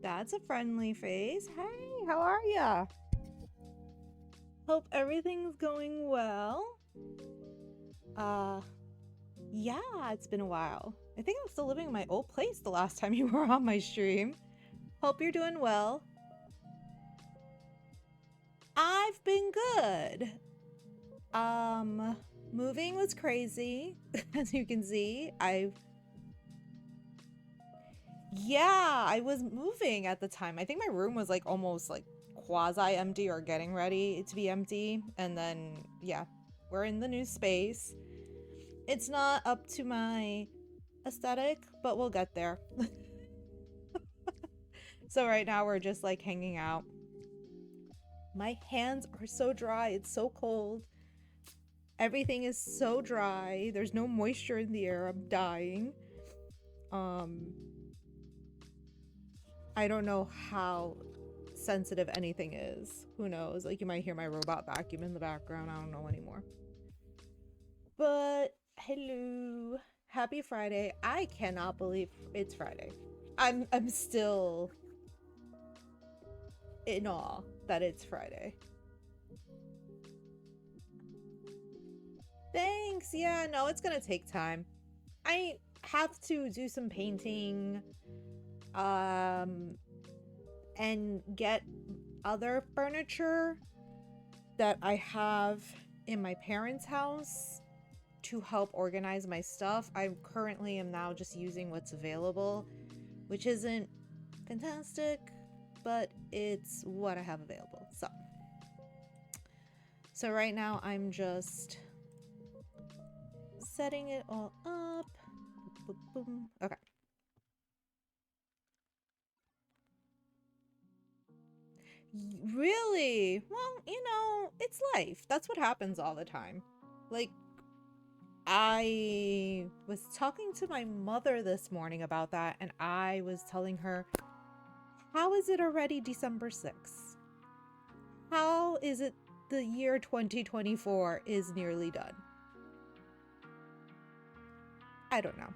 That's a friendly face. Hey, how are ya? Hope everything's going well. Yeah, it's been a while. I think I'm still living in my old place the last time you were on my stream. Hope you're doing well. I've been good. Moving was crazy, as you can see. Yeah, I was moving at the time. I think my room was like almost like quasi-empty or getting ready to be empty. And then, yeah, we're in the new space. It's not up to my aesthetic, but we'll get there. So right now we're just like hanging out. My hands are so dry. It's so cold. Everything is so dry. There's no moisture in the air. I'm dying. I don't know how sensitive anything is. Who knows? Like, you might hear my robot vacuum in the background. I don't know anymore. But hello, happy Friday. I cannot believe it's Friday. I'm still in awe that it's Friday. Thanks. Yeah, no, it's gonna take time. I have to do some painting and get other furniture that I have in my parents' house to help organize my stuff. I currently am now just using what's available, which isn't fantastic, but it's what I have available. So right now I'm just setting it all up. Boom, boom. Okay. Really? Well, you know, it's life. That's what happens all the time. Like, I was talking to my mother this morning about that, and I was telling her, how is it already December 6th? How is it the year 2024 is nearly done? I don't know.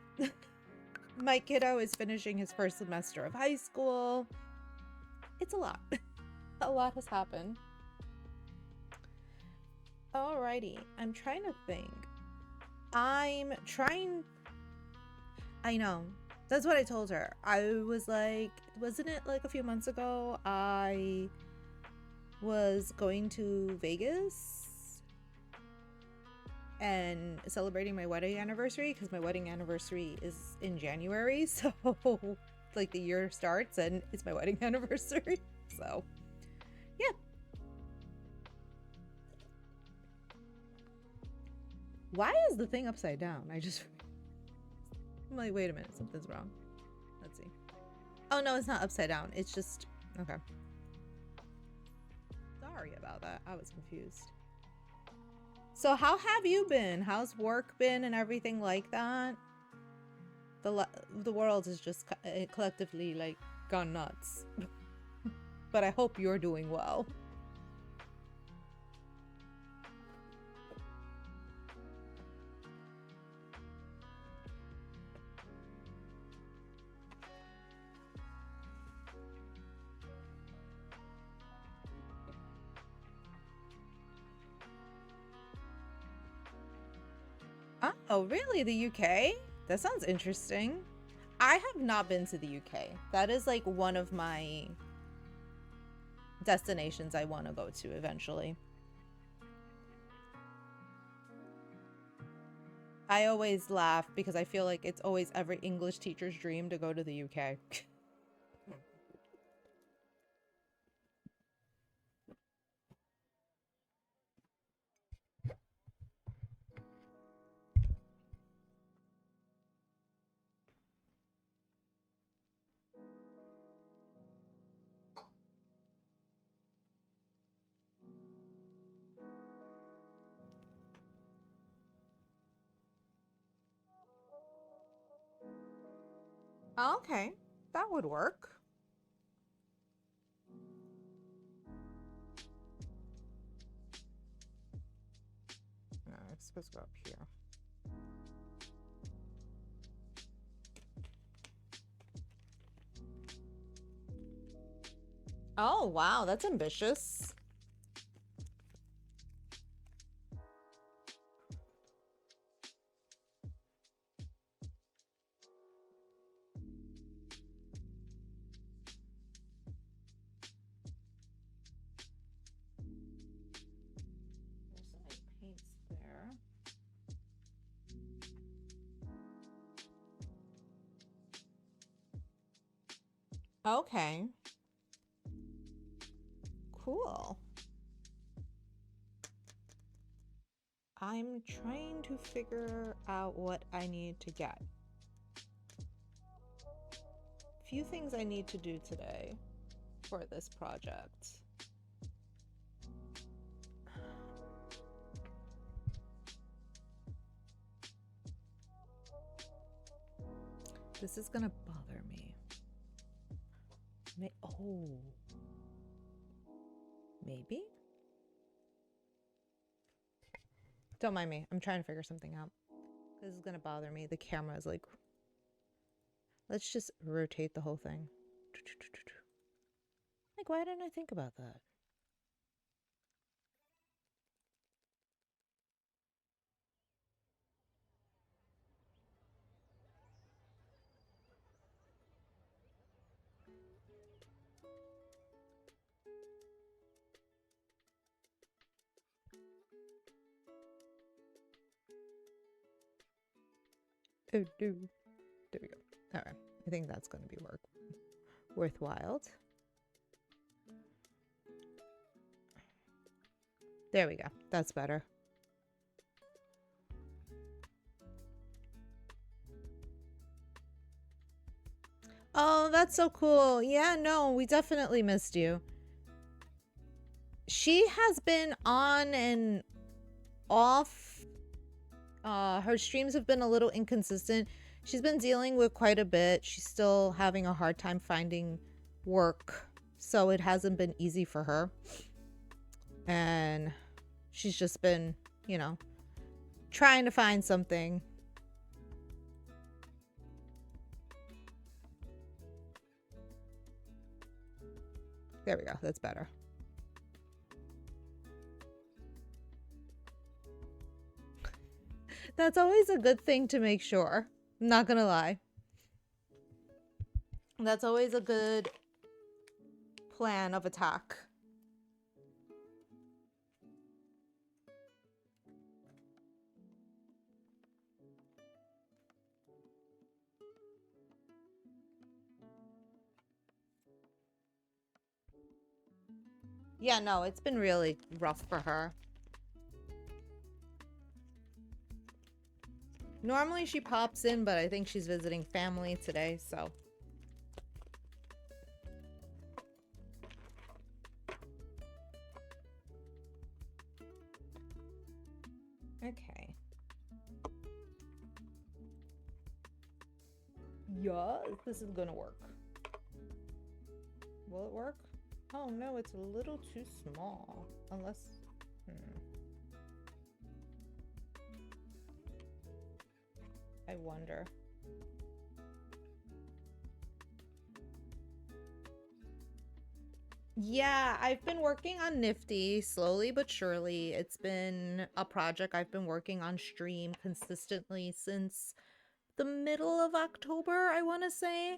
My kiddo is finishing his first semester of high school. It's a lot. A lot has happened. Alrighty, I'm trying to think. I know. That's what I told her. I was like, wasn't it like a few months ago? I was going to Vegas and celebrating my wedding anniversary, because my wedding anniversary is in January. So like the year starts and it's my wedding anniversary. So yeah. Why is the thing upside down? I'm like, wait a minute, something's wrong. Let's see. Oh no, it's not upside down. It's just, okay. Sorry about that. I was confused. So how have you been? How's work been and everything like that? The world is just collectively like gone nuts. But I hope you're doing well. Oh, really? The UK? That sounds interesting. I have not been to the UK. That is like one of my destinations I want to go to eventually. I always laugh because I feel like it's always every English teacher's dream to go to the UK. Okay, that would work. It's supposed to go up here. Oh, wow, that's ambitious. There's some nice paints there. Okay. Cool. I'm trying to figure out what I need to get. Few things I need to do today for this project. This is gonna bother me. Oh. Maybe? Don't mind me. I'm trying to figure something out. This is gonna bother me. The camera is like... Let's just rotate the whole thing. Like, why didn't I think about that? Oh, do. There we go. All right. I think that's going to be worthwhile. There we go. That's better. Oh, that's so cool. Yeah, no, we definitely missed you. She has been on and off. Her streams have been a little inconsistent. She's been dealing with quite a bit. She's still having a hard time finding work, so it hasn't been easy for her. And she's just been, you know, trying to find something. There we go. That's better. That's always a good thing to make sure. I'm not gonna lie. That's always a good plan of attack. Yeah, no, it's been really rough for her. Normally she pops in, but I think she's visiting family today, so. Okay. Yes, this is gonna work. Will it work? Oh no, it's a little too small. Unless... I wonder. Yeah, I've been working on Niffty slowly but surely. It's been a project I've been working on stream consistently since the middle of October, I want to say.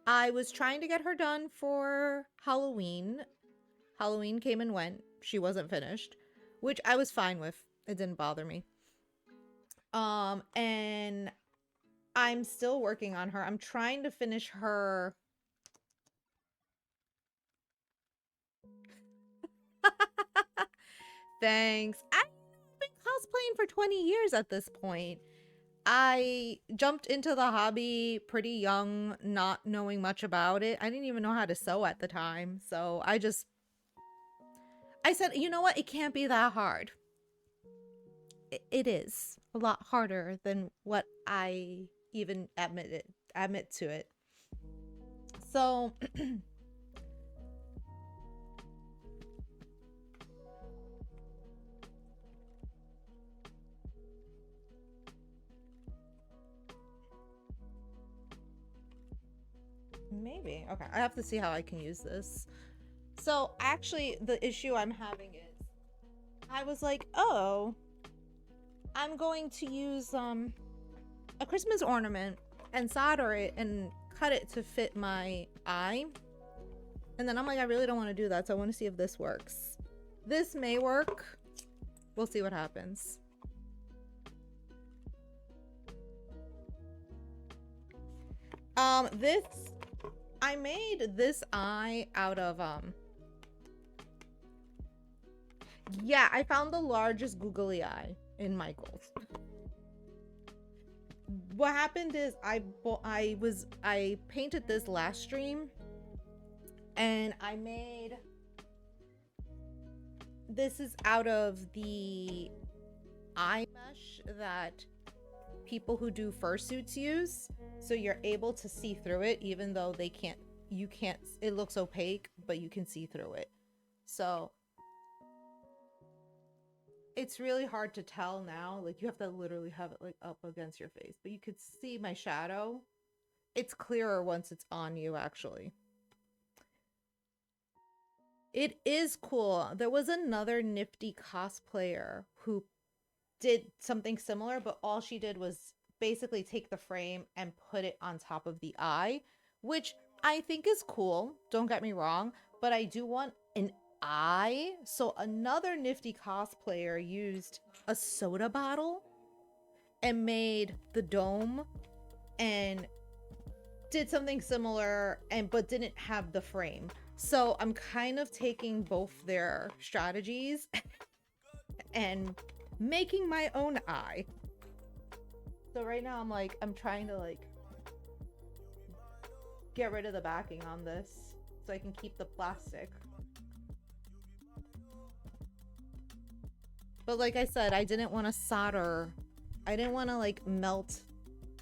I was trying to get her done for Halloween. Halloween came and went. She wasn't finished, which I was fine with. It didn't bother me. And I'm still working on her. I'm trying to finish her. Thanks. I've been cosplaying for 20 years at this point. I jumped into the hobby pretty young, not knowing much about it. I didn't even know how to sew at the time. So I said, you know what? It can't be that hard. It is a lot harder than what I even admit to it. So maybe. Okay, I have to see how I can use this. So actually the issue I'm having is I was like, oh, I'm going to use a Christmas ornament and solder it and cut it to fit my eye. And then I'm like, I really don't want to do that, so I want to see if this works. This may work. We'll see what happens. This, I made this eye out of, yeah, I found the largest googly eye in Michael's. What happened is I painted this last stream, and I made, this is out of the eye mesh that people who do fursuits use, so you're able to see through it even though they can't, you can't, it looks opaque, but you can see through it. So it's really hard to tell now, like you have to literally have it like up against your face, but you could see my shadow. It's clearer once it's on you, actually. It is cool. There was another Niffty cosplayer who did something similar, but all she did was basically take the frame and put it on top of the eye, which I think is cool, don't get me wrong, but I do want an eye. So another Niffty cosplayer used a soda bottle and made the dome and did something similar, but didn't have the frame. So I'm kind of taking both their strategies and making my own eye. So right now I'm trying to like get rid of the backing on this so I can keep the plastic. But like I said, I didn't want to solder, I didn't want to like melt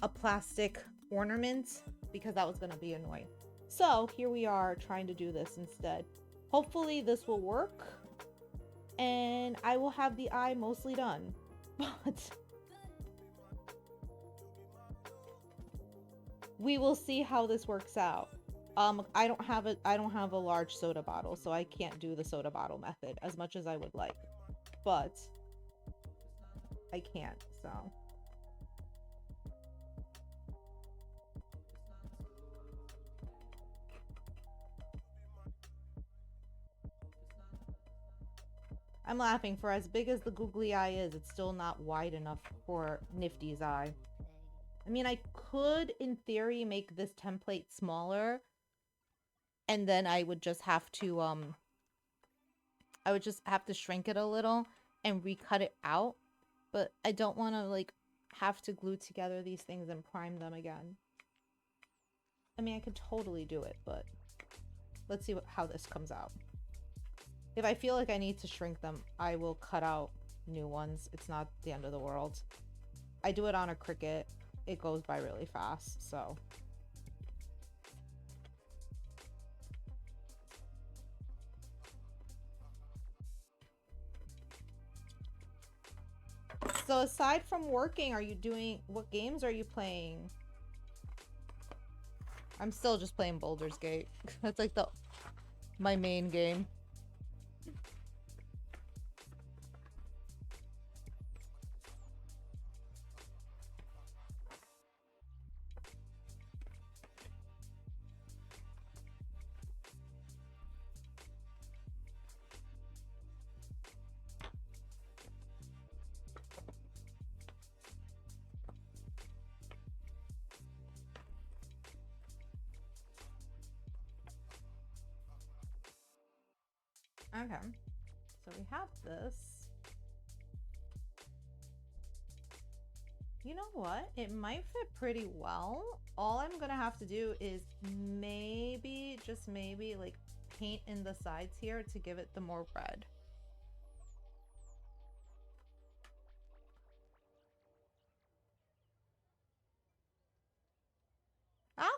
a plastic ornament because that was going to be annoying. So here we are trying to do this instead. Hopefully this will work and I will have the eye mostly done. But we will see how this works out. I don't have a large soda bottle, so I can't do the soda bottle method as much as I would like. But I can't, so. I'm laughing, for as big as the googly eye is, it's still not wide enough for Nifty's eye. I mean, I could, in theory, make this template smaller, and then I would just have to, shrink it a little and recut it out, but I don't want to, like, have to glue together these things and prime them again. I mean, I could totally do it, but let's see how this comes out. If I feel like I need to shrink them, I will cut out new ones. It's not the end of the world. I do it on a Cricut. It goes by really fast, so. So aside from working, what games are you playing? I'm still just playing Baldur's Gate. That's like my main game. Okay, so we have this. You know what? It might fit pretty well. All I'm gonna have to do is maybe, just maybe, like paint in the sides here to give it the more red.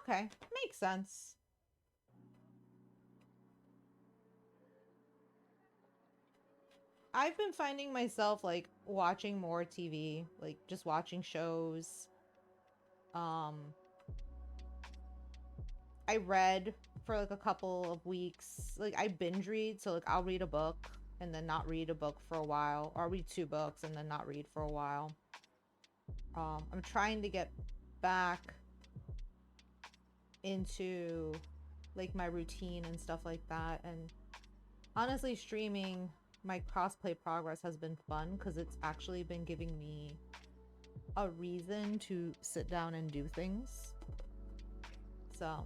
Okay, makes sense. I've been finding myself like watching more TV, like just watching shows. I read for like a couple of weeks. Like I binge read, so like I'll read a book and then not read a book for a while, or I'll read 2 books and then not read for a while. I'm trying to get back into like my routine and stuff like that, and honestly streaming my cosplay progress has been fun because it's actually been giving me a reason to sit down and do things. So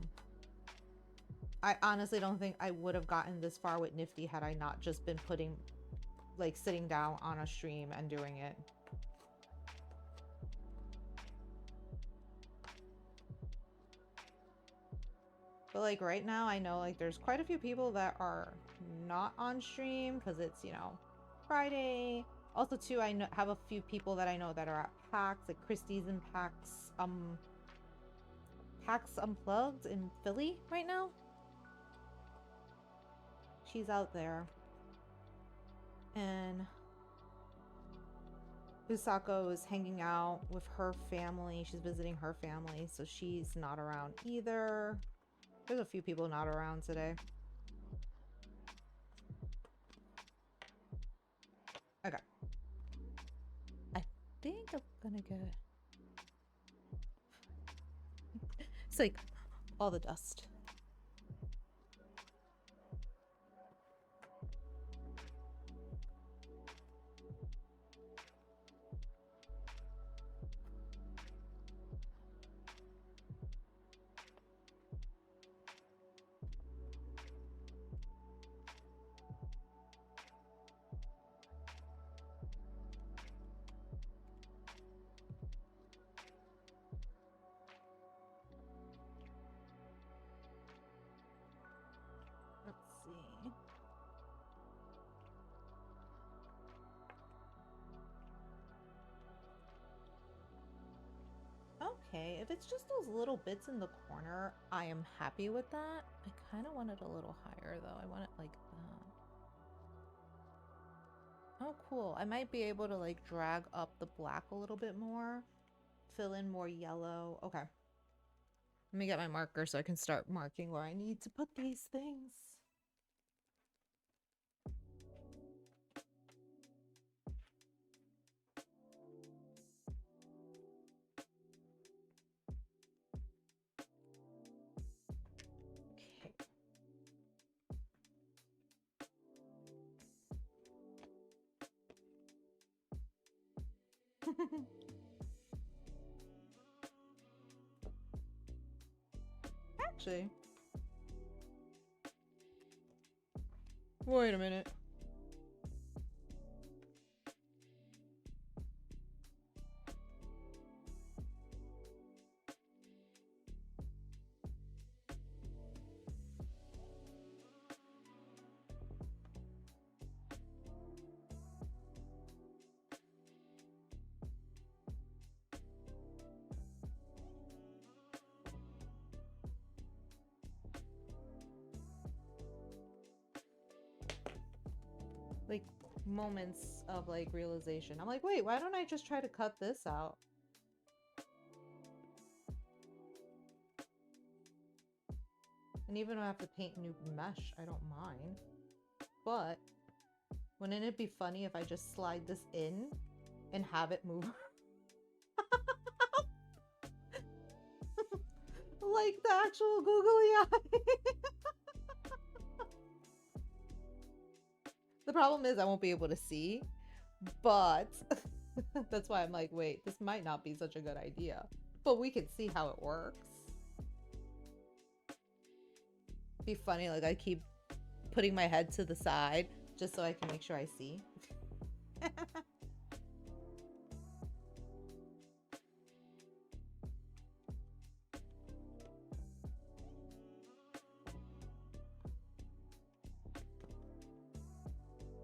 I honestly don't think I would have gotten this far with Niffty had I not just been sitting down on a stream and doing it. But like right now, I know like there's quite a few people that are not on stream because it's, you know, Friday. Also too, I have a few people that I know that are at PAX, like Christie's and PAX Unplugged in Philly right now. She's out there. And Usako is hanging out with her family. She's visiting her family, so she's not around either. There's a few people not around today. Okay. I think I'm gonna get... It's like all the dust. Okay, if it's just those little bits in the corner, I am happy with that. I kind of want it a little higher though. I want it like that. Oh, cool. I might be able to like drag up the black a little bit more, fill in more yellow. Okay. Let me get my marker so I can start marking where I need to put these things. Actually, wait a minute. Like moments of like realization. I'm like, wait, why don't I just try to cut this out? And even if I have to paint new mesh, I don't mind. But wouldn't it be funny if I just slide this in and have it move? Like the actual googly eye. The problem is I won't be able to see, but that's why I'm like, wait, this might not be such a good idea, but we can see how it works. Be funny, like I keep putting my head to the side just so I can make sure I see.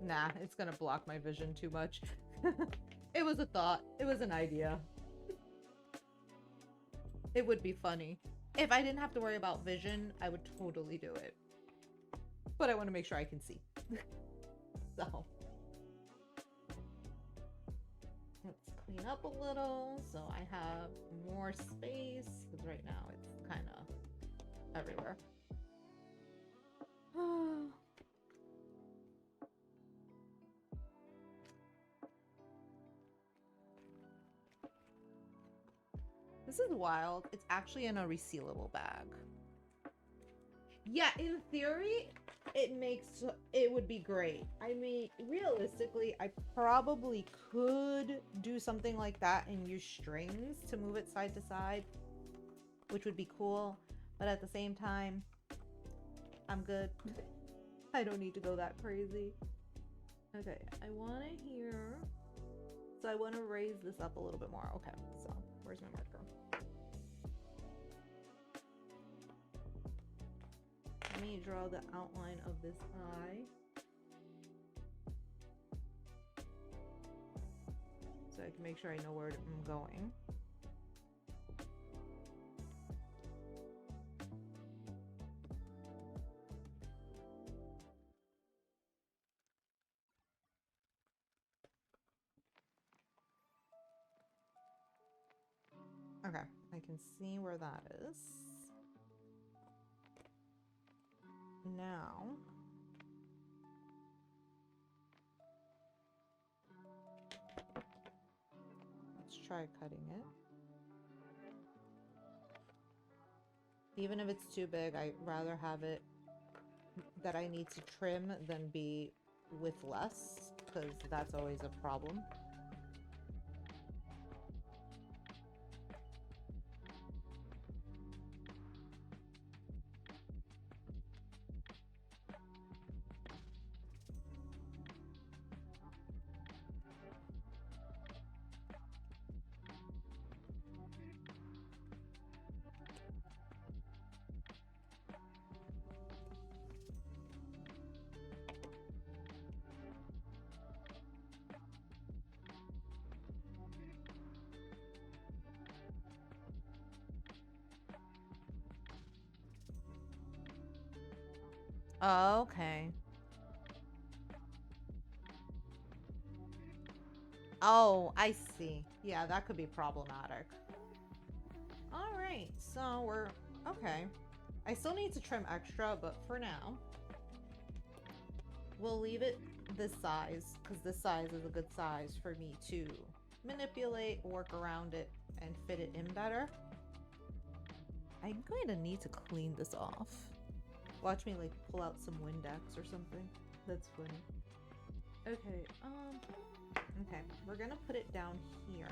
Nah, it's gonna block my vision too much. It was a thought. It was an idea. It would be funny. If I didn't have to worry about vision, I would totally do it. But I want to make sure I can see. So. Let's clean up a little so I have more space. Because right now it's kind of everywhere. This is wild. It's actually in a resealable bag. Yeah, in theory, it would be great. I mean, realistically, I probably could do something like that and use strings to move it side to side, which would be cool. But at the same time, I'm good. I don't need to go that crazy. Okay, I want to hear. So I want to raise this up a little bit more. Okay, so where's my marker? Let me draw the outline of this eye. So I can make sure I know where I'm going. Okay, I can see where that is. Now, let's try cutting it. Even if it's too big, I'd rather have it that I need to trim than be with less, because that's always a problem. Oh, okay. Oh, I see. Yeah, that could be problematic. All right, so we're okay. I still need to trim extra, but for now, we'll leave it this size, because this size is a good size for me to manipulate, work around it, and fit it in better. I'm going to need to clean this off. Watch me like pull out some Windex or something. That's funny. Okay, okay, we're gonna put it down here.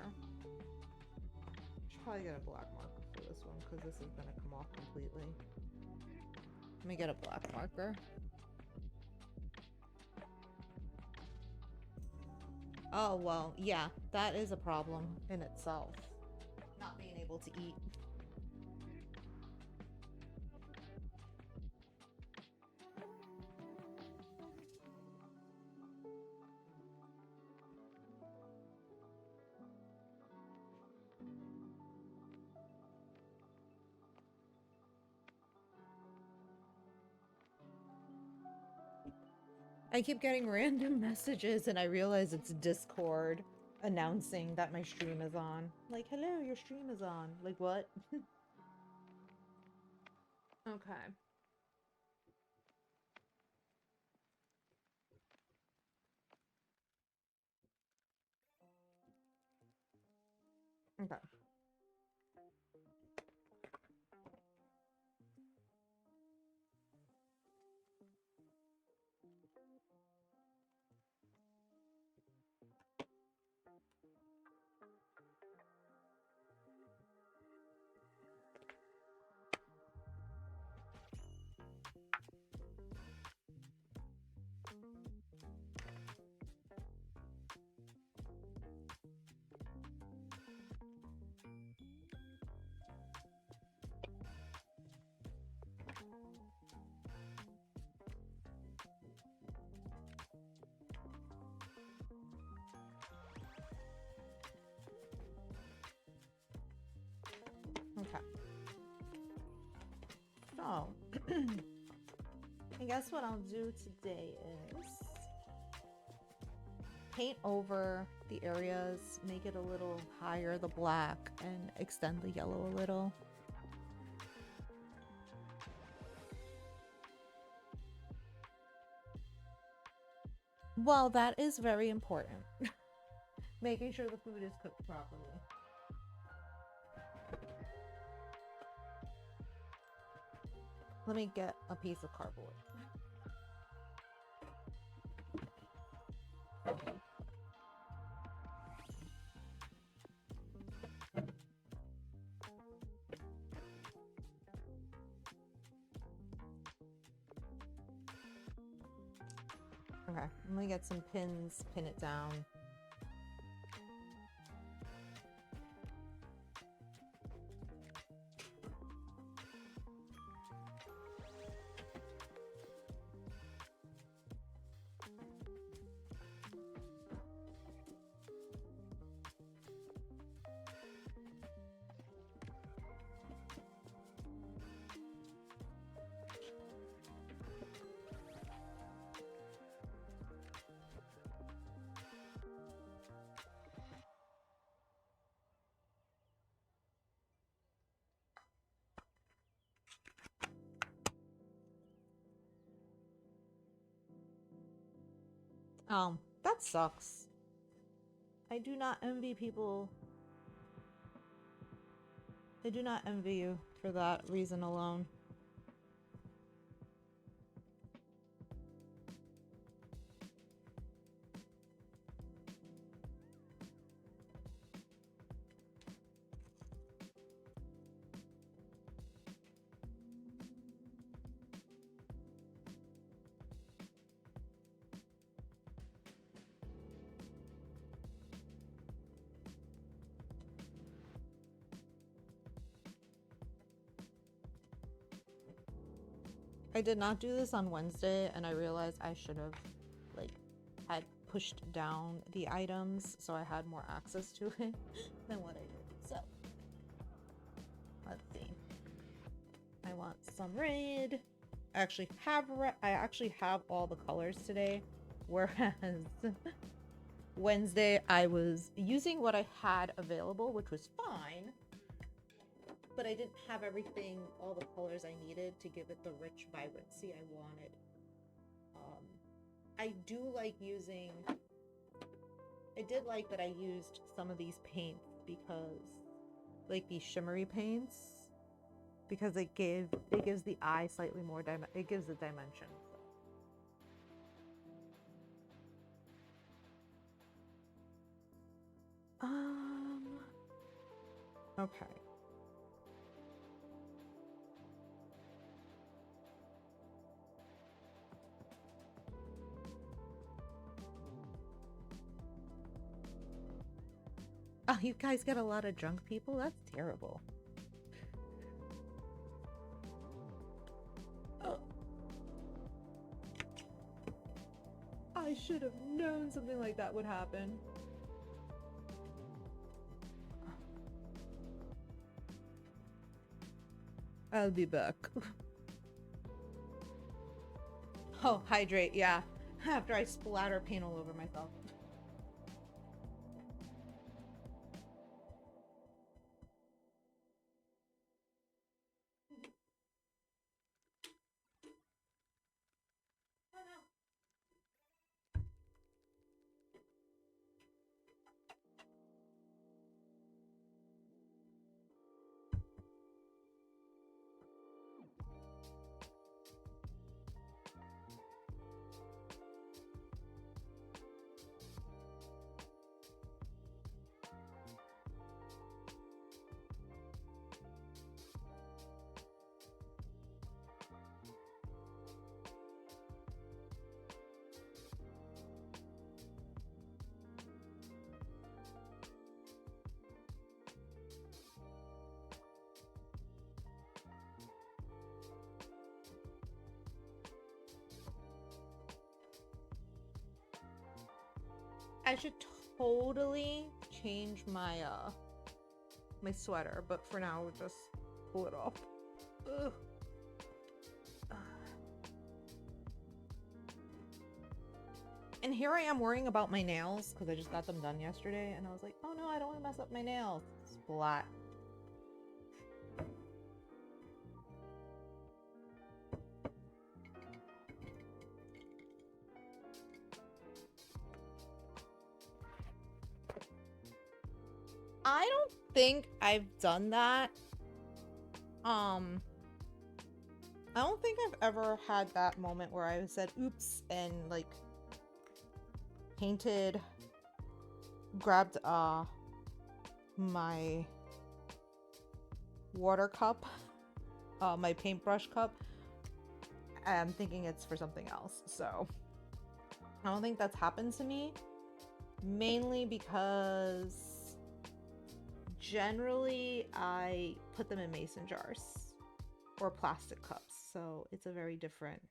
Should probably get a black marker for this one because this is gonna come off completely. Let me get a black marker. Oh, well, yeah, that is a problem in itself. Not being able to eat. I keep getting random messages and I realize it's Discord announcing that my stream is on. Like, hello, your stream is on. Like, what? Okay. Okay. Okay. So, I guess what I'll do today is paint over the areas, make it a little higher, the black, and extend the yellow a little. Well, that is very important. Making sure the food is cooked properly. Let me get a piece of cardboard. Okay, I'm gonna get some pins, pin it down. That sucks. I do not envy people. I do not envy you for that reason alone. I did not do this on Wednesday, and I realized I should have, like, had pushed down the items so I had more access to it than what I did. So, let's see. I want some red. I actually have all the colors today, whereas Wednesday I was using what I had available, which was fine. But I didn't have everything, all the colors I needed to give it the rich vibrancy I wanted. I do like using, I did like that I used some of these paints because, like these shimmery paints, because it gives the eye slightly more, it gives a dimension. Okay. Oh, you guys get a lot of drunk people? That's terrible. Oh. I should have known something like that would happen. I'll be back. Oh, hydrate, yeah. After I splatter paint all over myself. I should totally change my my sweater, but for now we'll just pull it off. Ugh. And here I am worrying about my nails because I just got them done yesterday, and I was like, oh no, I don't want to mess up my nails. Splat. I don't think I've done that. I don't think I've ever had that moment where I said oops and like grabbed my water cup, my paintbrush cup. I'm thinking it's for something else, so I don't think that's happened to me, mainly because generally I put them in mason jars or plastic cups, so it's very different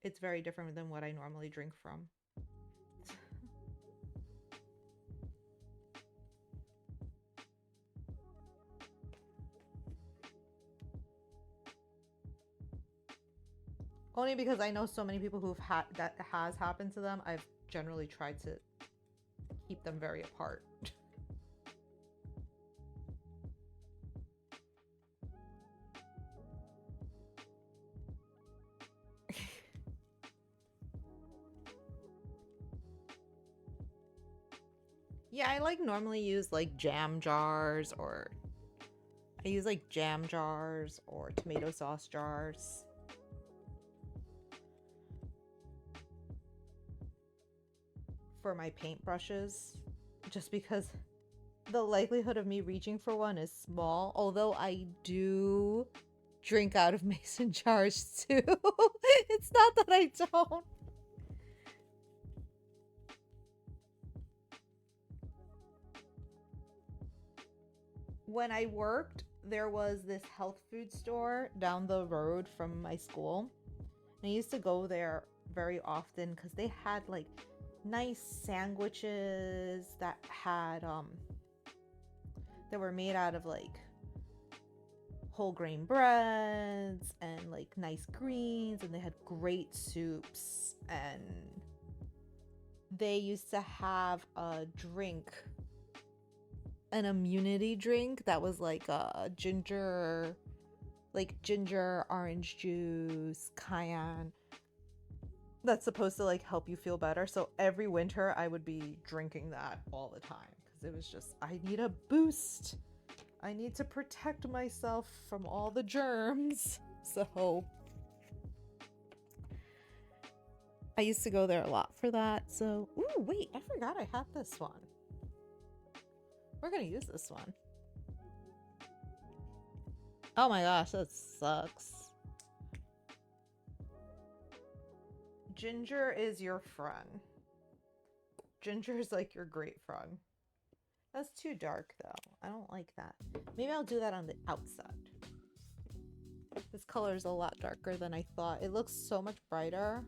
than what I normally drink from. Only because I know so many people who've had that has happened to them. I've generally tried to keep them very apart. Yeah, I like normally use like jam jars, or I use like jam jars or tomato sauce jars. For my paintbrushes, just because the likelihood of me reaching for one is small, although I do drink out of mason jars too. It's not that I don't. When I worked, there was this health food store down the road from my school. And I used to go there very often because they had like nice sandwiches that had that were made out of like whole grain breads and like nice greens, and they had great soups, and they used to have a drink, an immunity drink that was like a ginger, orange juice, cayenne, that's supposed to like help you feel better. So every winter I would be drinking that all the time because it was just, I need a boost. I need to protect myself from all the germs. So I used to go there a lot for that. So, ooh, wait, I forgot I had this one. We're gonna use this one. Oh my gosh, that sucks. Ginger is your friend. Ginger is like your great friend. That's too dark though. I don't like that. Maybe I'll do that on the outside. This color is a lot darker than I thought. It looks so much brighter,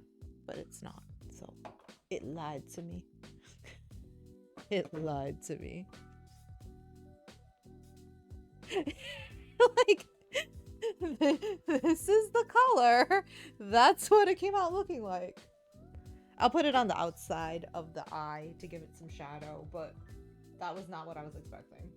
but it's not. So it lied to me. It lied to me. Like, this is the color. That's what it came out looking like. I'll put it on the outside of the eye to give it some shadow, but that was not what I was expecting.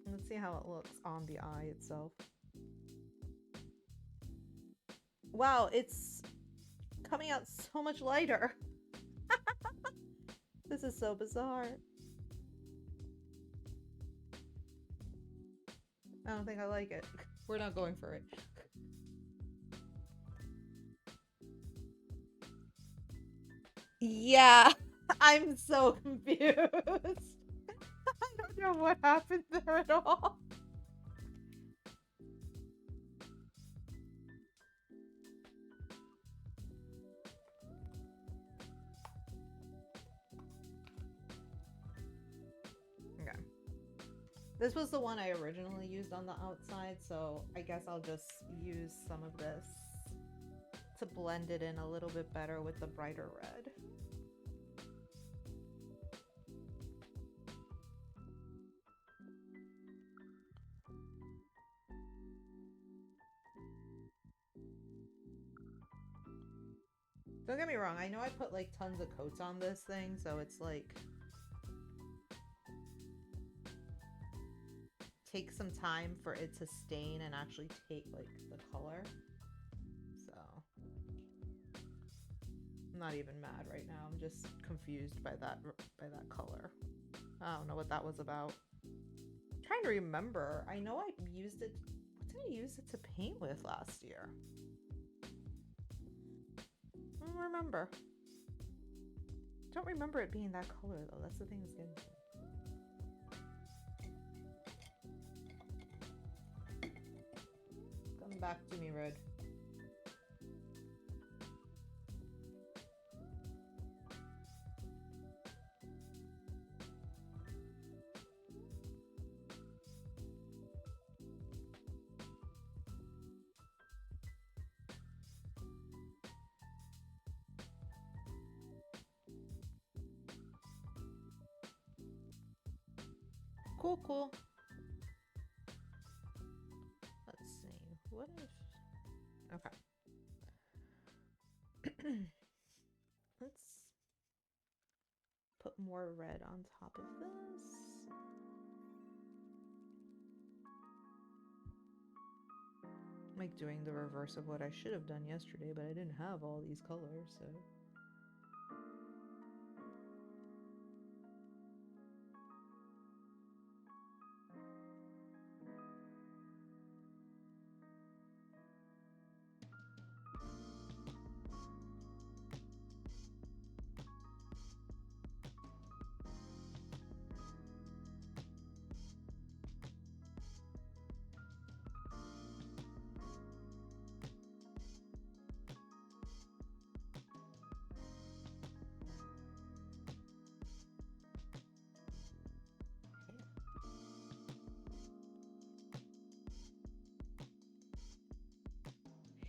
Let's see how it looks on the eye itself. Wow, it's coming out so much lighter. This is so bizarre. I don't think I like it. We're not going for it. Yeah, I'm so confused. I don't know what happened there at all. Okay. This was the one I originally used on the outside, so I guess I'll just use some of this to blend it in a little bit better with the brighter red. Don't get me wrong, I know I put like tons of coats on this thing, so it's like takes some time for it to stain and actually take like the color. not even mad right now. I'm just confused by that color. I don't know what that was about. I'm trying to remember. I know I used it. What did I use it to paint with last year? I don't remember. Don't remember it being that color though. That's the thing that's getting to me. Come back to me, Red. Cool, cool. Let's see. What if... Okay. Let's put more red on top of this. I'm like doing the reverse of what I should have done yesterday, but I didn't have all these colors, so...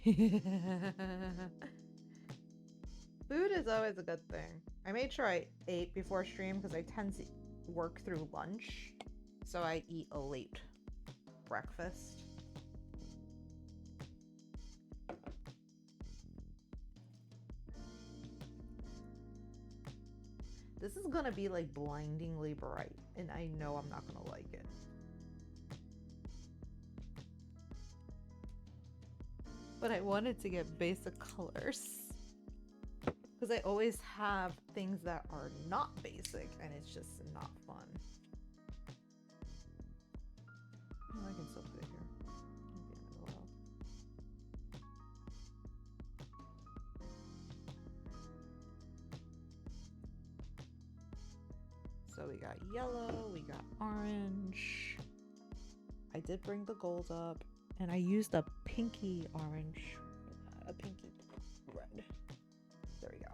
Food is always a good thing. I made sure I ate before stream because I tend to work through lunch, so I eat a late breakfast. This is gonna be like blindingly bright, and I know I'm not gonna like it. But I wanted to get basic colors because I always have things that are not basic and it's just not fun. Oh, I can still put it here at the end of the world. So we got yellow, we got orange. I did bring the gold up. And I used a pinky orange, a pinky red. There we go.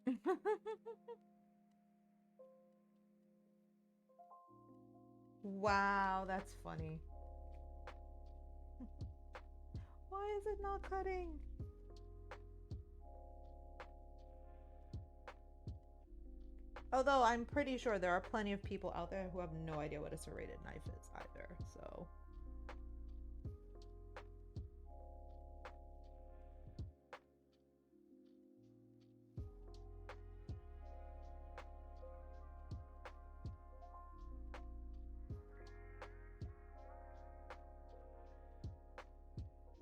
Okay. Wow, that's funny. Why is it not cutting? Although I'm pretty sure there are plenty of people out there who have no idea what a serrated knife is either, so...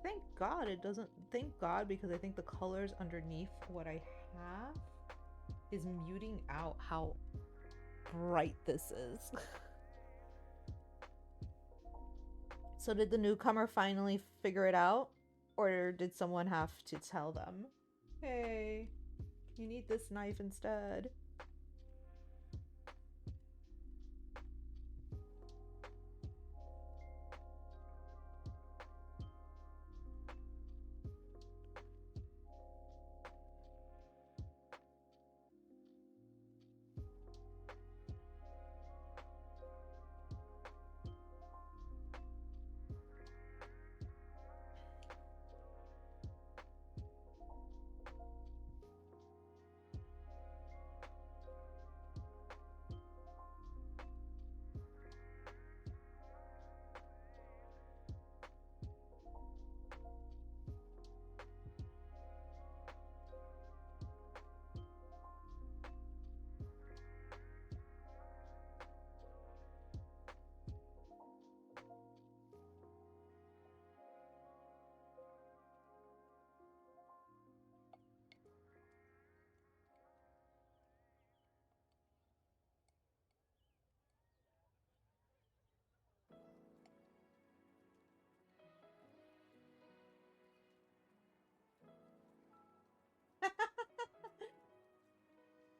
Thank God it doesn't... Thank God, because I think the colors underneath what I have is muting out how bright this is. So did the newcomer finally figure it out? Or did someone have to tell them, hey, you need this knife instead?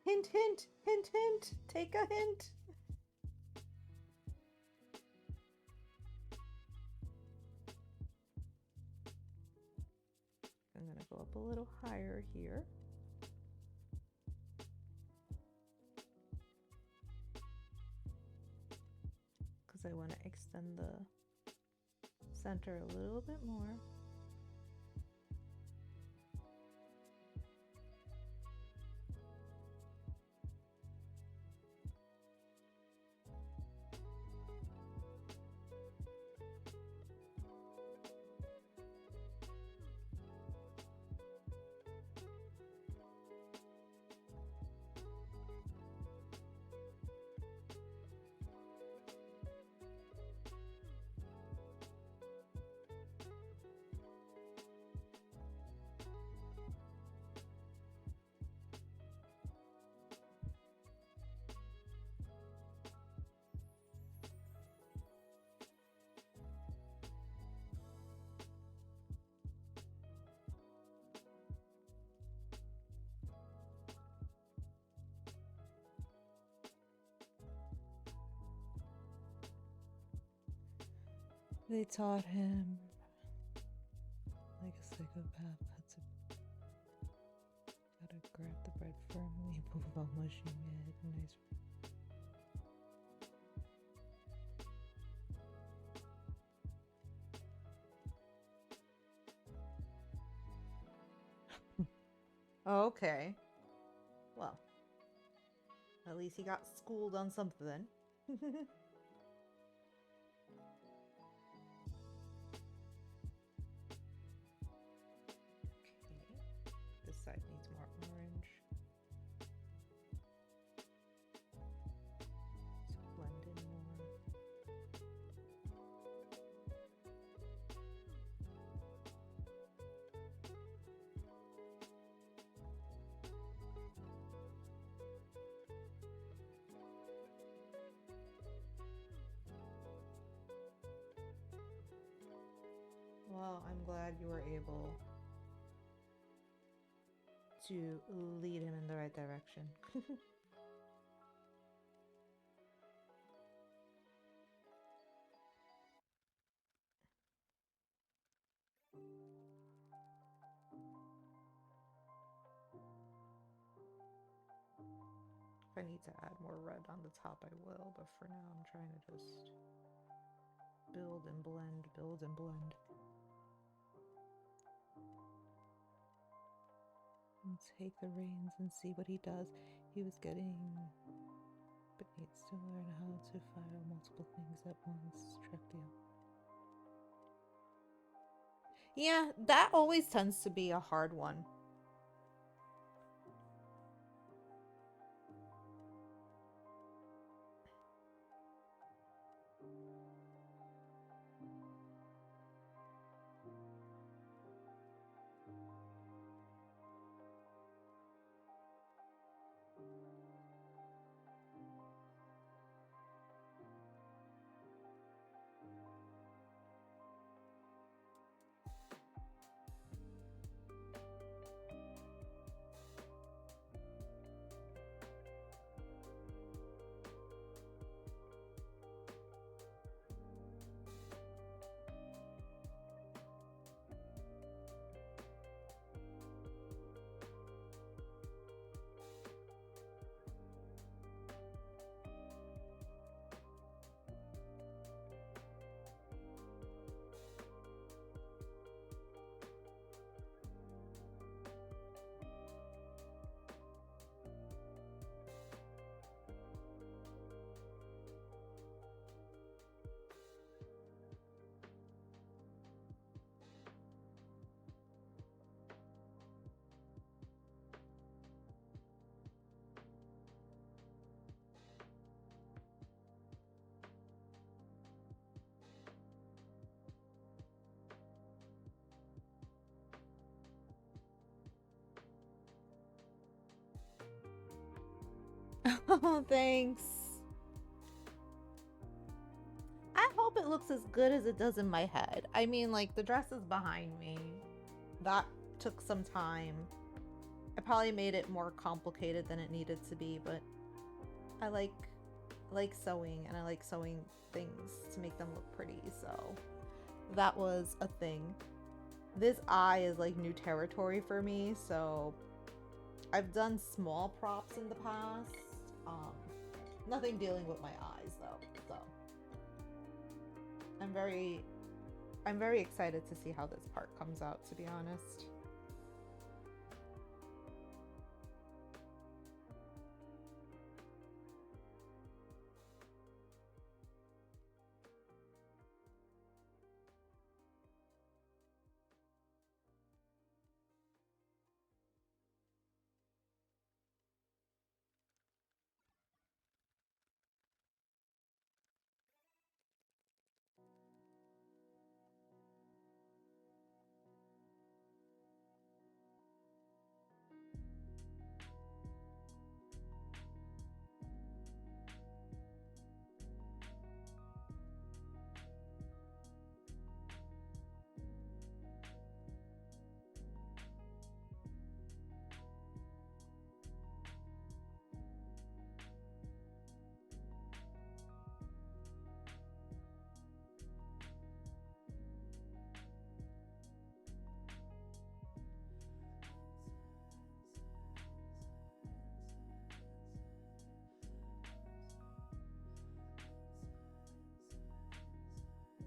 Hint, hint, hint, hint. Take a hint. I'm gonna go up a little higher here. Because I want to extend the center a little bit more. They taught him, like a psychopath, how to grab the bread firmly without mushing it. Nice. Okay. Well, at least he got schooled on something. This side needs more orange. Let's blend in more. Well, I'm glad you were able to lead him in the right direction. If I need to add more red on the top, I will, but for now I'm trying to just build and blend, build and blend. And take the reins and see what he does. He was getting, but needs to learn how to fire multiple things at once. Track the. Yeah, that always tends to be a hard one. Oh, thanks. I hope it looks as good as it does in my head. I mean, like, the dress is behind me. That took some time. I probably made it more complicated than it needed to be, but I like sewing, and I like sewing things to make them look pretty, so that was a thing. This eye is like new territory for me, so I've done small props in the past. Nothing dealing with my eyes though, so I'm very excited to see how this part comes out, to be honest.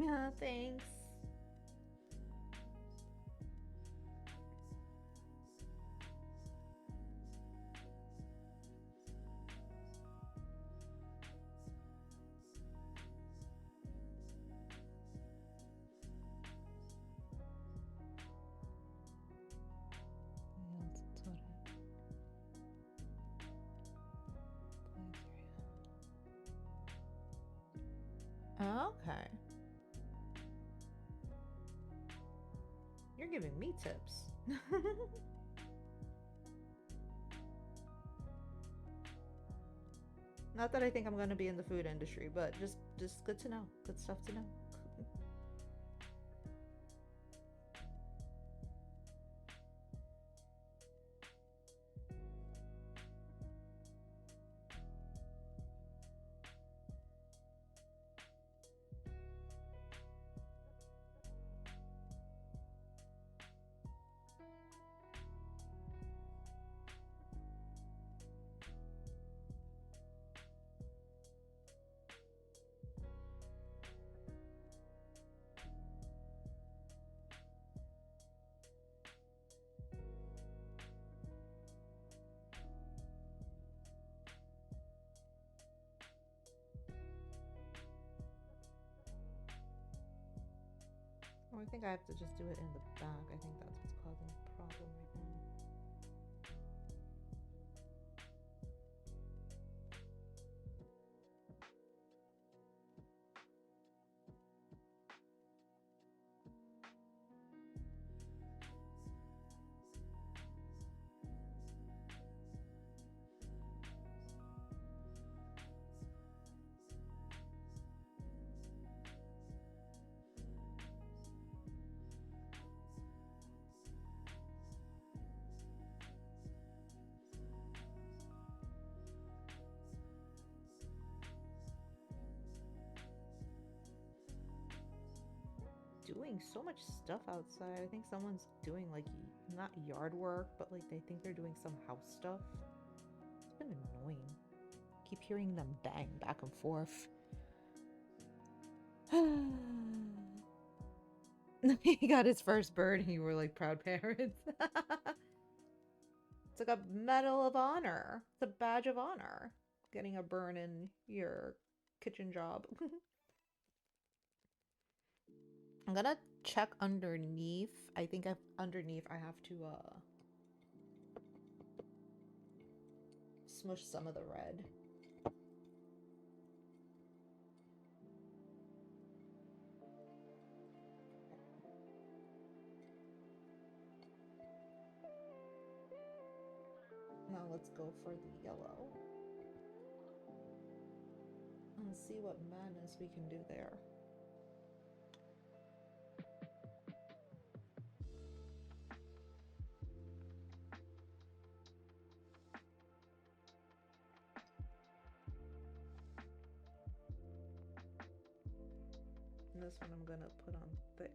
Yeah, thanks. Okay. You're giving me tips. Not that I think I'm going to be in the food industry, but just good to know. Good stuff to know. I think I have to just do it in the back. I think that's what's causing the problem right now. Doing so much stuff outside. I think someone's doing like not yard work, but like they think they're doing some house stuff. It's been annoying. Keep hearing them bang back and forth. He got his first bird and you were like proud parents. It's like a medal of honor. It's a badge of honor. Getting a burn in your kitchen job. I'm gonna check underneath. I think underneath I have to smush some of the red. Now let's go for the yellow. and see what madness we can do there. And this one I'm gonna put on thick.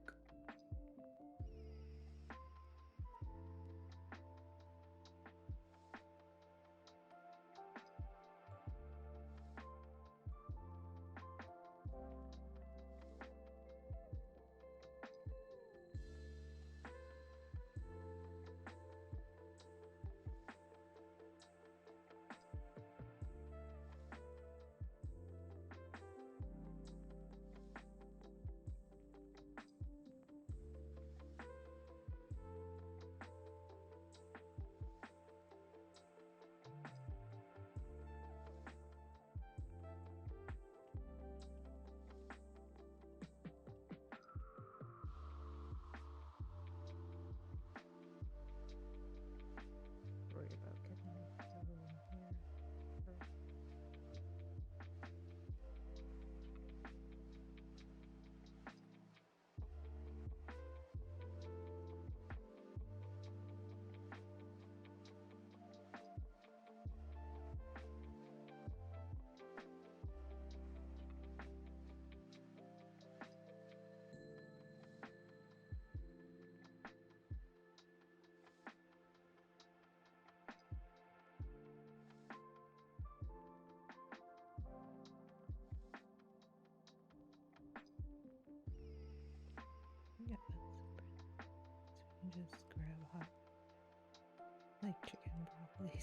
Worry about getting everyone here first. Yeah, that's super. So you can just grab hot, like chicken, broccoli,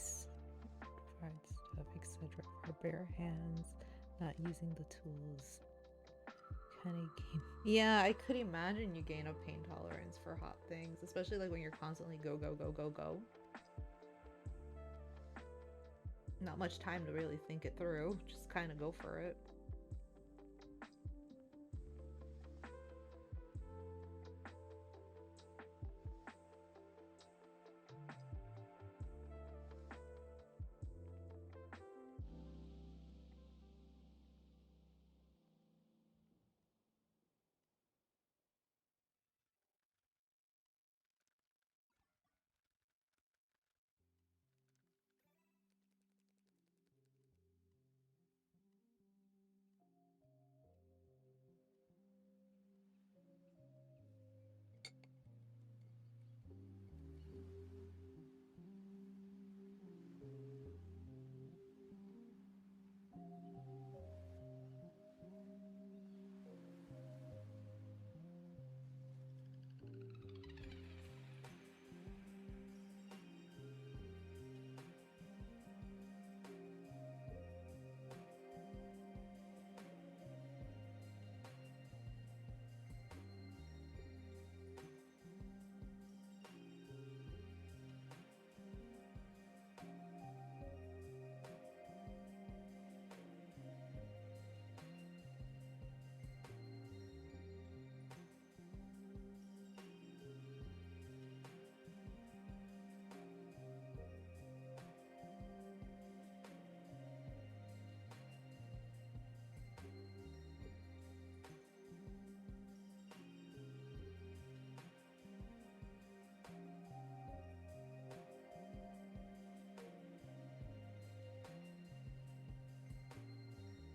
fried stuff, etc. for bare hands, not using the tools. Kind of gain. Yeah, I could imagine you gain a pain tolerance for hot things, especially like when you're constantly go, go, go, go, go. Not much time to really think it through. Just kind of go for it.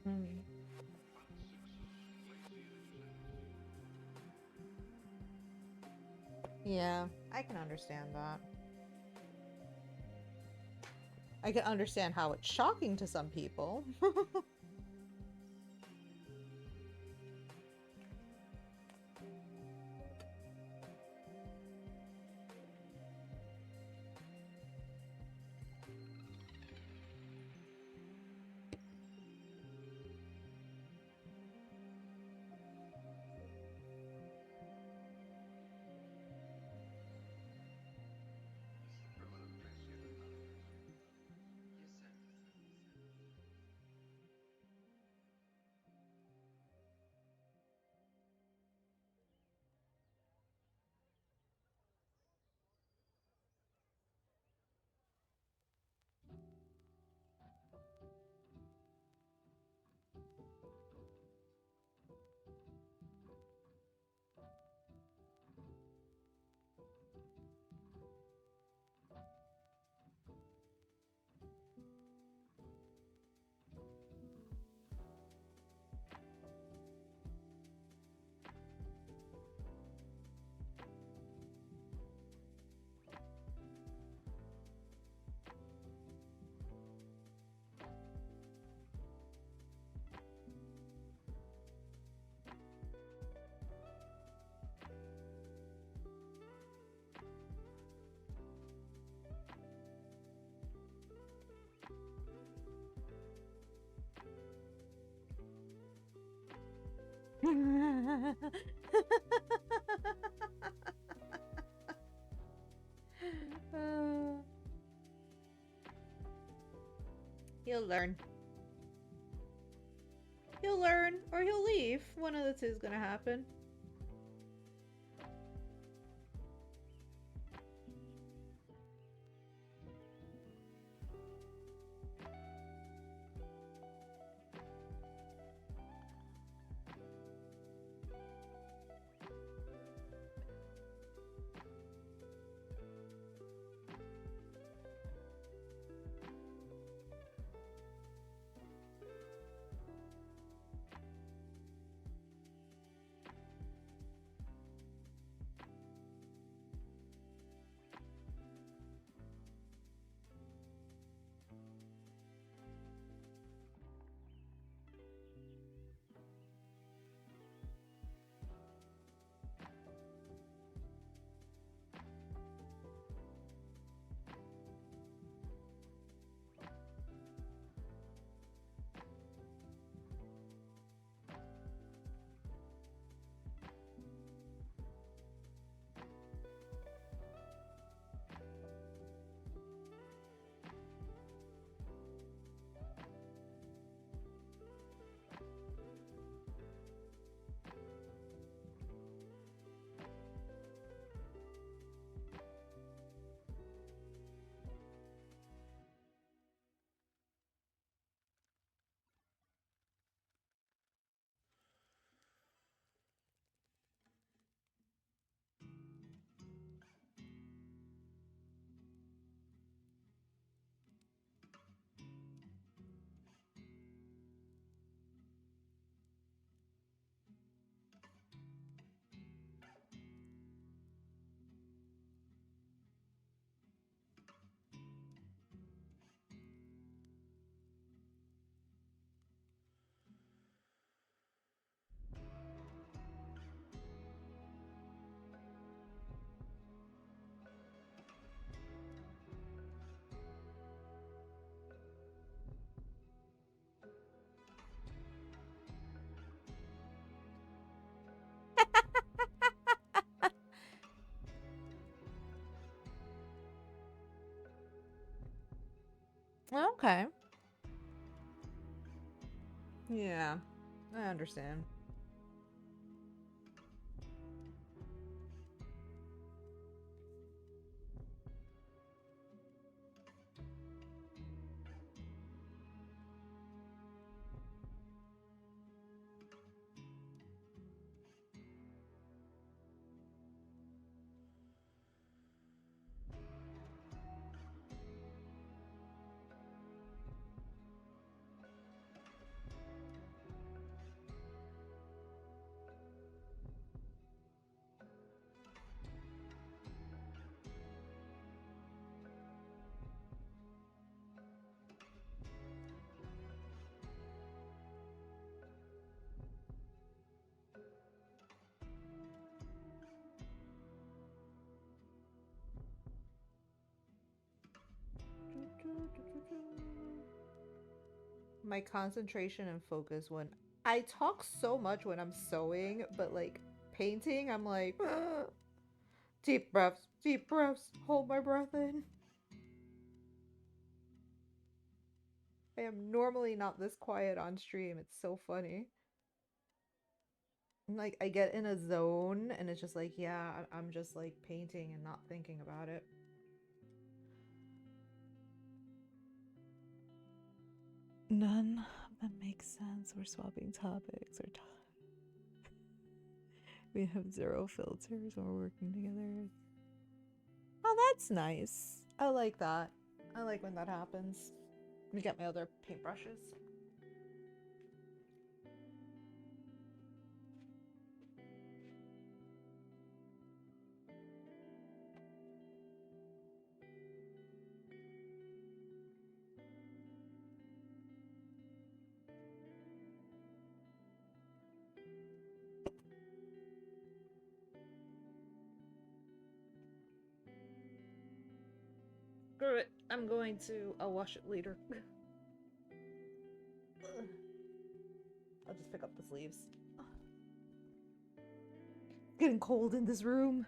Mm. Yeah, I can understand that. I can understand how it's shocking to some people. He'll learn. He'll learn, or he'll leave. One of the two is gonna happen. Okay. Yeah, I understand. My concentration and focus when I talk so much when I'm sewing, but like painting, I'm like deep breaths, hold my breath in. I am normally not this quiet on stream. It's so funny. Like I get in a zone and it's just like, yeah, I'm just like painting and not thinking about it. None of them make sense. We're swapping topics or we have zero filters when we're working together. Oh, that's nice. I like that. I like when that happens. Let me get my other paintbrushes. Screw it. I'm going to. I'll wash it later. I'll just pick up the sleeves. Getting cold in this room.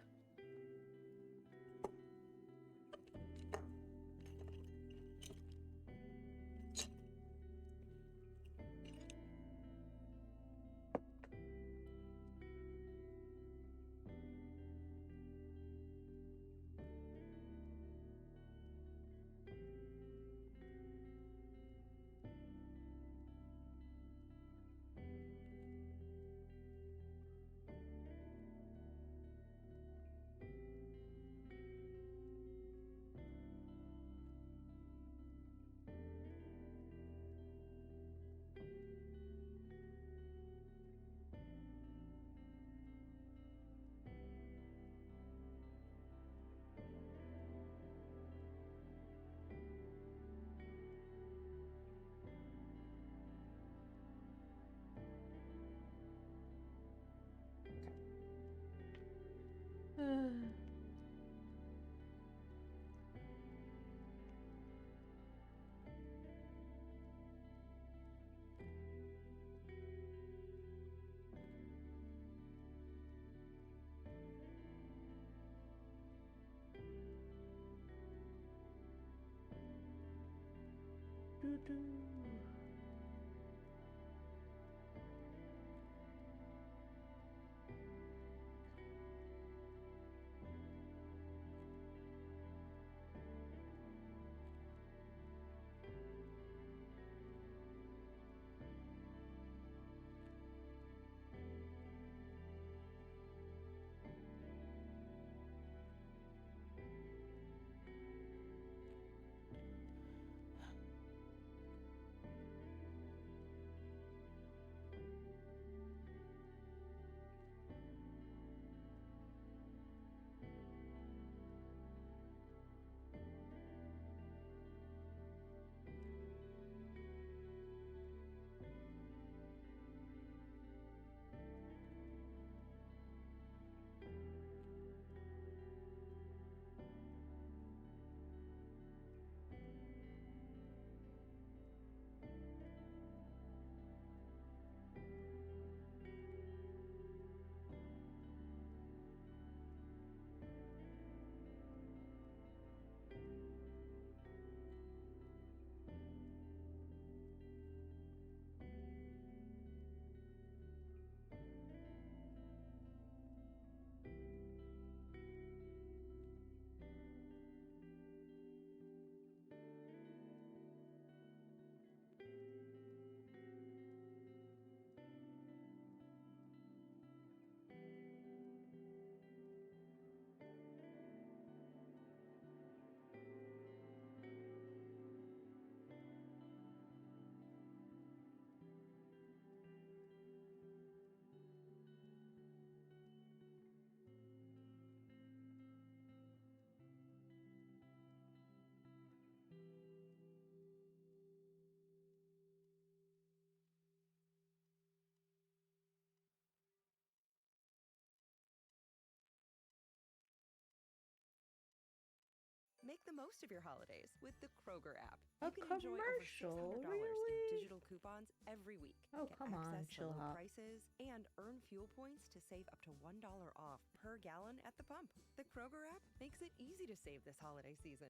Make the most of your holidays with the Kroger app. A You can enjoy over commercial, $600 really? in digital coupons every week. Oh, Get come on, access to chill low out. prices and earn fuel points to save up to $1 off per gallon at the pump. The Kroger app makes it easy to save this holiday season.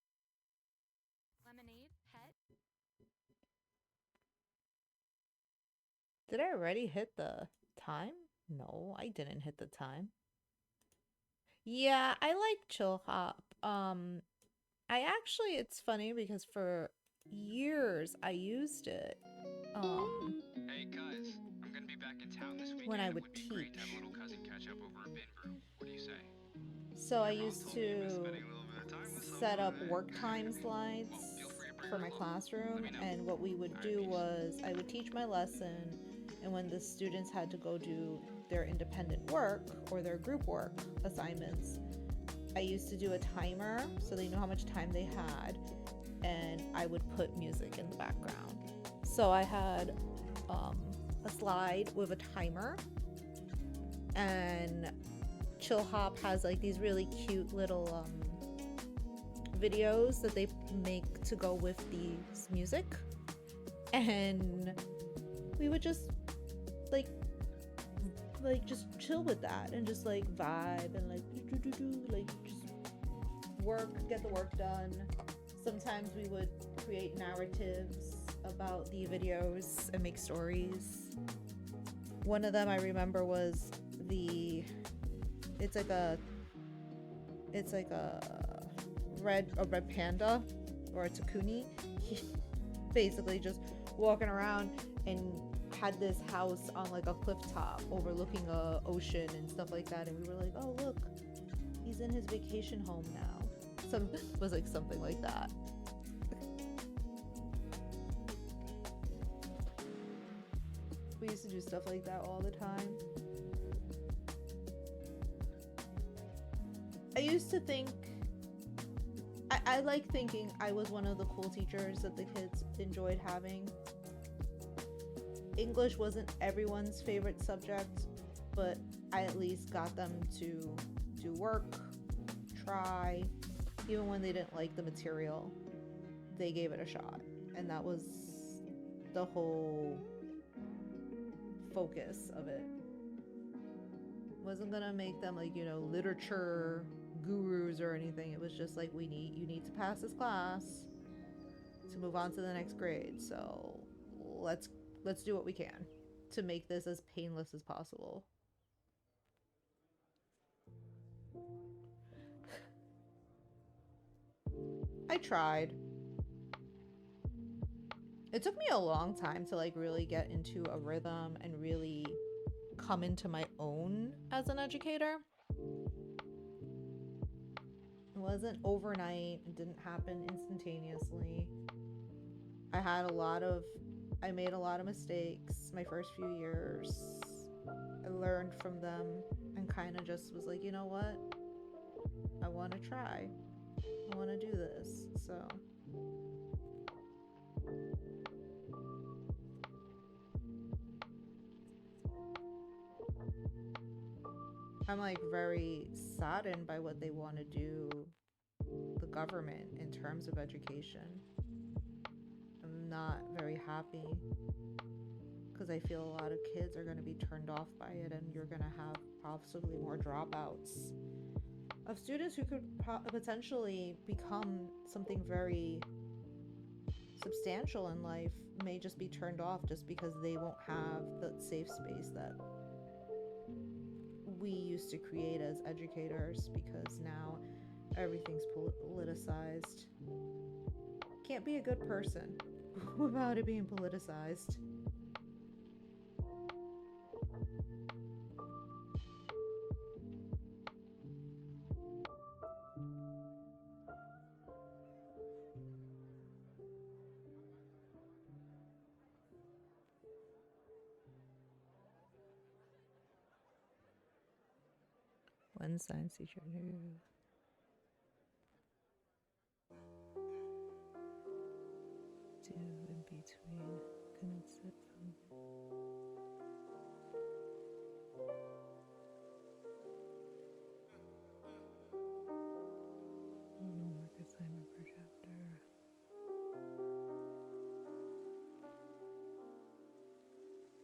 Lemonade, pet. Did I already hit the time? No, I didn't hit the time. Yeah, I like Chill Hop. I actually, it's funny because for years I used it. Hey guys, I'm gonna be back in town this weekend. When I It would would be great to have a teach. little cousin catch up over a bin brew. What do you say? So I Your mom used told me you miss to spending a little bit of time with set up someone. work time slides Well, feel free to bring for her my along. classroom, Let me know. and what we would Alright, do peace. was I would teach my lesson, and when the students had to go do their independent work or their group work assignments, I used to do a timer so they know how much time they had, and I would put music in the background. So I had a slide with a timer, and Chill Hop has like these really cute little videos that they make to go with these music, and we would just like like just chill with that and just like vibe and like like just work, get the work done. Sometimes we would create narratives about the videos and make stories. One of them I remember was it's like a red panda or a takuni. He basically just walking around and had this house on like a cliff top overlooking a ocean and stuff like that, and we were like, oh look, he's in his vacation home now. Was like something like that. We used to do stuff like that all the time. I used to think I like thinking I was one of the cool teachers that the kids enjoyed having. English wasn't everyone's favorite subject, but I at least got them to do work, try, even when they didn't like the material, they gave it a shot. And that was the whole focus of it. Wasn't gonna make them like, you know, literature gurus or anything. It was just like, you need to pass this class to move on to the next grade. So let's do what we can to make this as painless as possible. I tried. It took me a long time to like really get into a rhythm and really come into my own as an educator. It wasn't overnight. It didn't happen instantaneously. I made a lot of mistakes my first few years. I learned from them and kind of just was like, you know what? I want to try. I want to do this. So I'm like very saddened by what they want to do, the government, in terms of education. I'm not very happy because I feel a lot of kids are going to be turned off by it, and you're going to have possibly more dropouts of students who could potentially become something very substantial in life, may just be turned off just because they won't have the safe space that we used to create as educators, because now everything's politicized. Can't be a good person without it being politicized. One science teacher knew. Do in between. Couldn't sit from. Work assignment per chapter.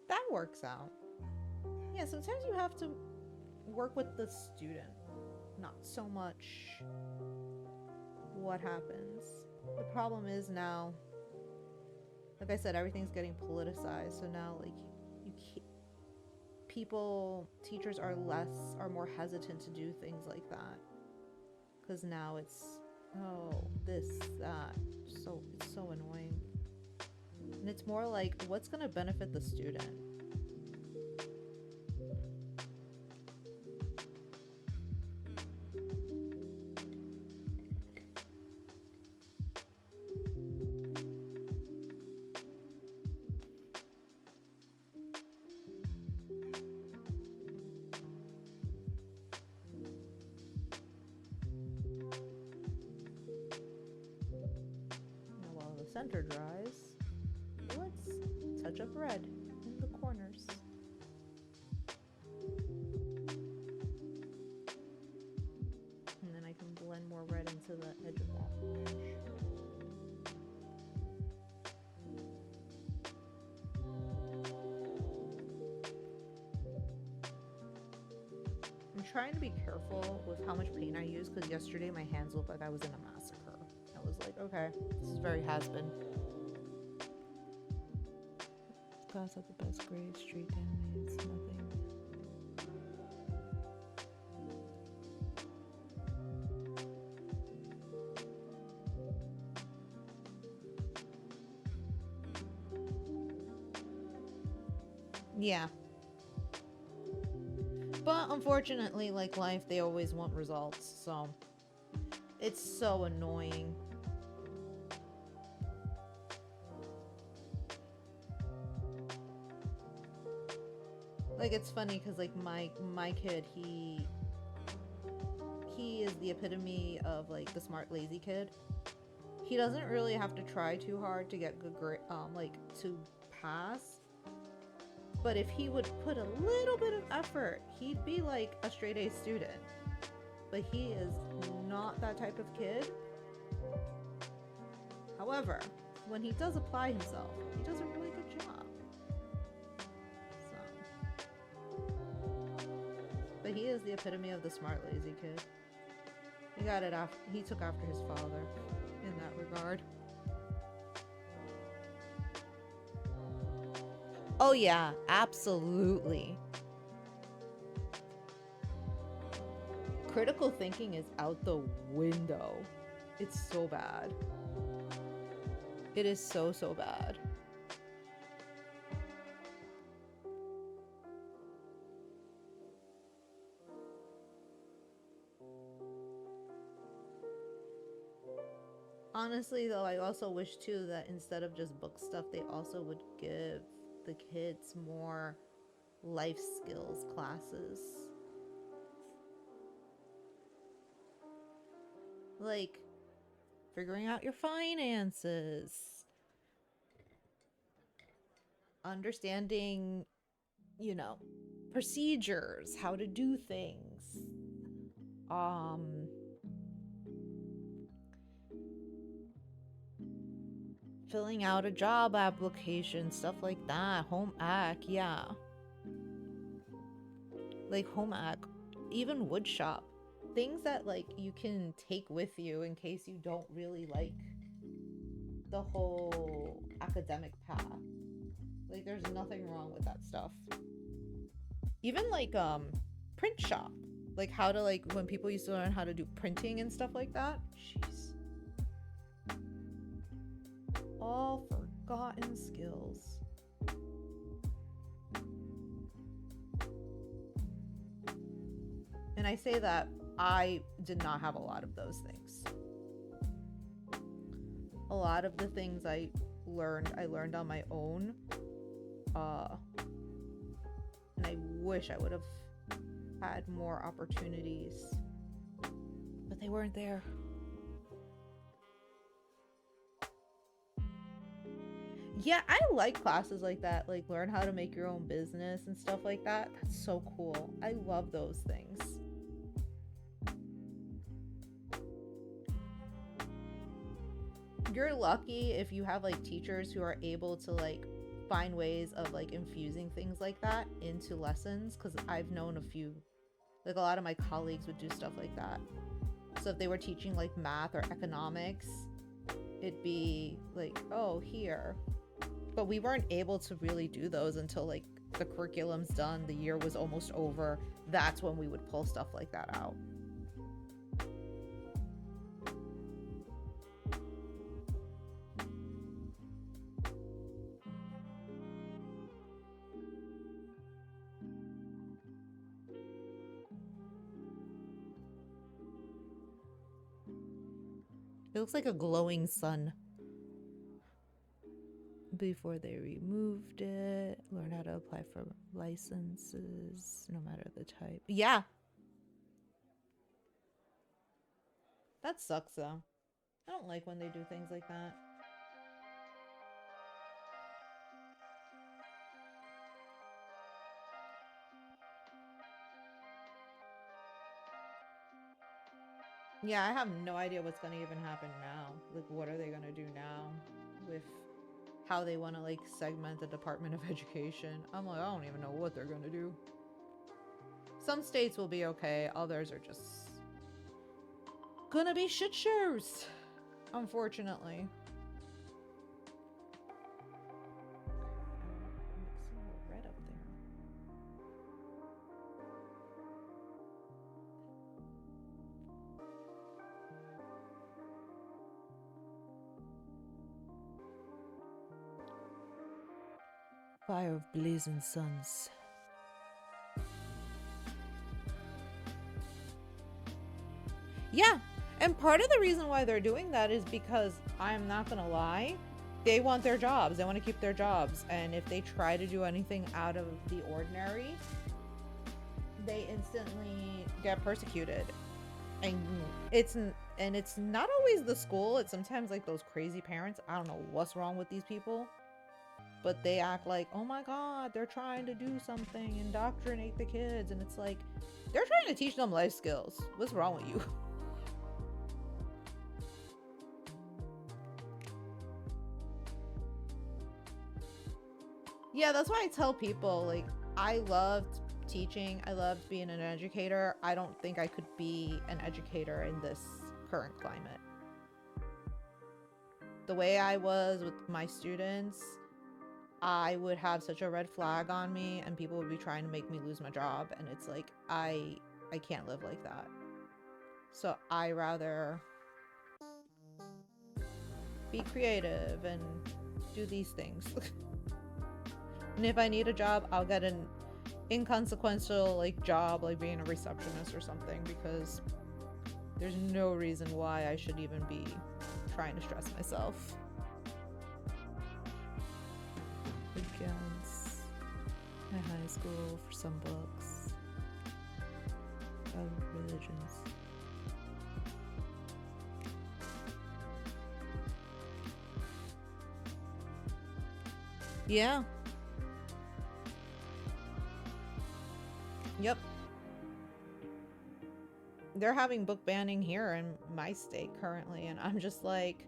That works out. Yeah, sometimes you have to work with the student, not so much what happens. The problem is now, like I said, everything's getting politicized, so now like teachers are more hesitant to do things like that, because now it's this, that, so it's so annoying. And it's more like, what's going to benefit the student? Center dries, let's touch up red in the corners. And then I can blend more red into the edge of that. trying to be careful with how much paint I use because yesterday my hands looked like I was in a massacre. I was like, okay, this is very Hazbin. Class at the best grade, street animates, nothing. Yeah. But unfortunately, like life, they always want results, so it's so annoying. Like it's funny because like my kid, he is the epitome of like the smart lazy kid. He doesn't really have to try too hard to get good grade, like to pass. But if he would put a little bit of effort, he'd be like a straight A student. But he is not that type of kid. However, when he does apply himself, he does a really good job. So, but he is the epitome of the smart lazy kid. He got it after he took after his father in that regard. Oh yeah, absolutely. Critical thinking is out the window. It's so bad. It is so bad. Honestly though, I also wish too that instead of just book stuff, they also would give the kids more life skills classes. Like figuring out your finances, understanding, you know, procedures, how to do things. Filling out a job application, stuff like that. Home ec, yeah. Like home ec, even wood shop. Things that like you can take with you in case you don't really like the whole academic path. Like there's nothing wrong with that stuff. Even like print shop. Like how to like when people used to learn how to do printing and stuff like that. Jeez. All forgotten skills. And I say that I did not have a lot of those things. A lot of the things I learned on my own. And I wish I would have had more opportunities. But they weren't there. Yeah, I like classes like that, like learn how to make your own business and stuff like that. That's so cool. I love those things. You're lucky if you have like teachers who are able to like find ways of like infusing things like that into lessons, because I've known a few, like a lot of my colleagues would do stuff like that. So if they were teaching like math or economics, it'd be like, oh, here. But we weren't able to really do those until like the curriculum's done, the year was almost over. That's when we would pull stuff like that out. It looks like a glowing sun. Before they removed it, learn how to apply for licenses, no matter the type. Yeah. That sucks though. I don't like when they do things like that. Yeah, I have no idea what's gonna even happen now. Like, what are they gonna do now with how they want to like segment the Department of Education? I'm like, I don't even know what they're gonna do. Some states will be okay, others are just gonna be shit shows, unfortunately. Some more red up there. Fire of blazing suns. Yeah, and part of the reason why they're doing that is because, I'm not gonna lie, they want their jobs. They want to keep their jobs, and if they try to do anything out of the ordinary, they instantly get persecuted. And it's not always the school. It's sometimes like those crazy parents. I don't know what's wrong with these people, but they act like, oh my god, they're trying to do something, indoctrinate the kids, and it's like, they're trying to teach them life skills. What's wrong with you? Yeah, that's why I tell people, like, I loved teaching. I loved being an educator. I don't think I could be an educator in this current climate. The way I was with my students, I would have such a red flag on me, and people would be trying to make me lose my job, and it's like, I can't live like that. So I rather be creative and do these things. And if I need a job, I'll get an inconsequential like job, like being a receptionist or something, because there's no reason why I should even be trying to stress myself. Against at high school for some books. Other religions. Yeah. Yep. They're having book banning here in my state currently, and I'm just like,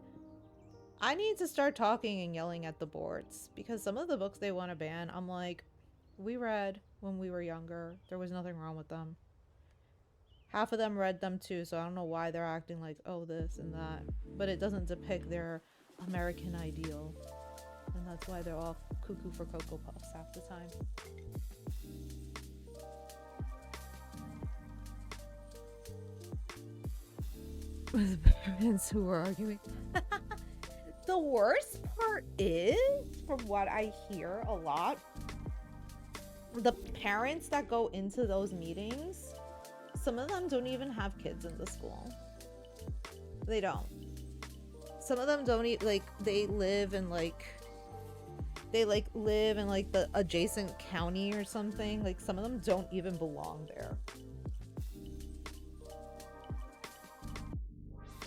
I need to start talking and yelling at the boards, because some of the books they want to ban, I'm like, we read when we were younger. There was nothing wrong with them. Half of them read them too, so I don't know why they're acting like, oh, this and that. But it doesn't depict their American ideal. And that's why they're all cuckoo for Cocoa Puffs half the time. With parents who were arguing. The worst part is, from what I hear a lot, the parents that go into those meetings, some of them don't even have kids in the school. They don't. Some of them don't like, they live in like the adjacent county or something. Like, some of them don't even belong there.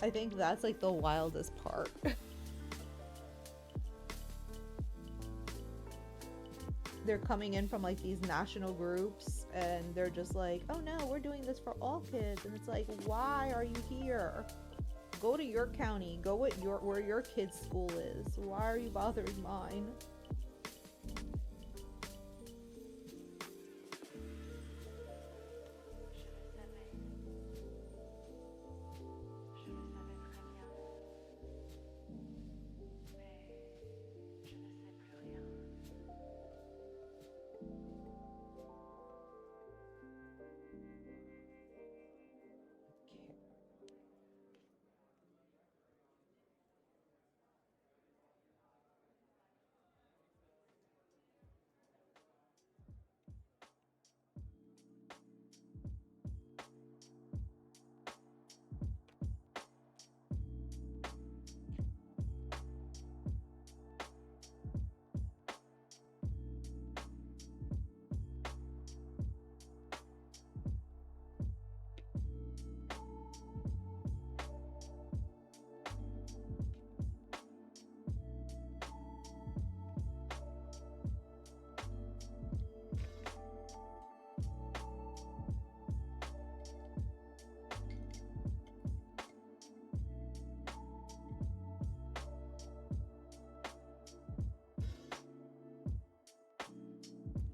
I think that's like the wildest part. They're coming in from like these national groups, and they're just like, oh no, we're doing this for all kids. And it's like, why are you here? Go to your county. Go where your kid's school is. Why are you bothering mine?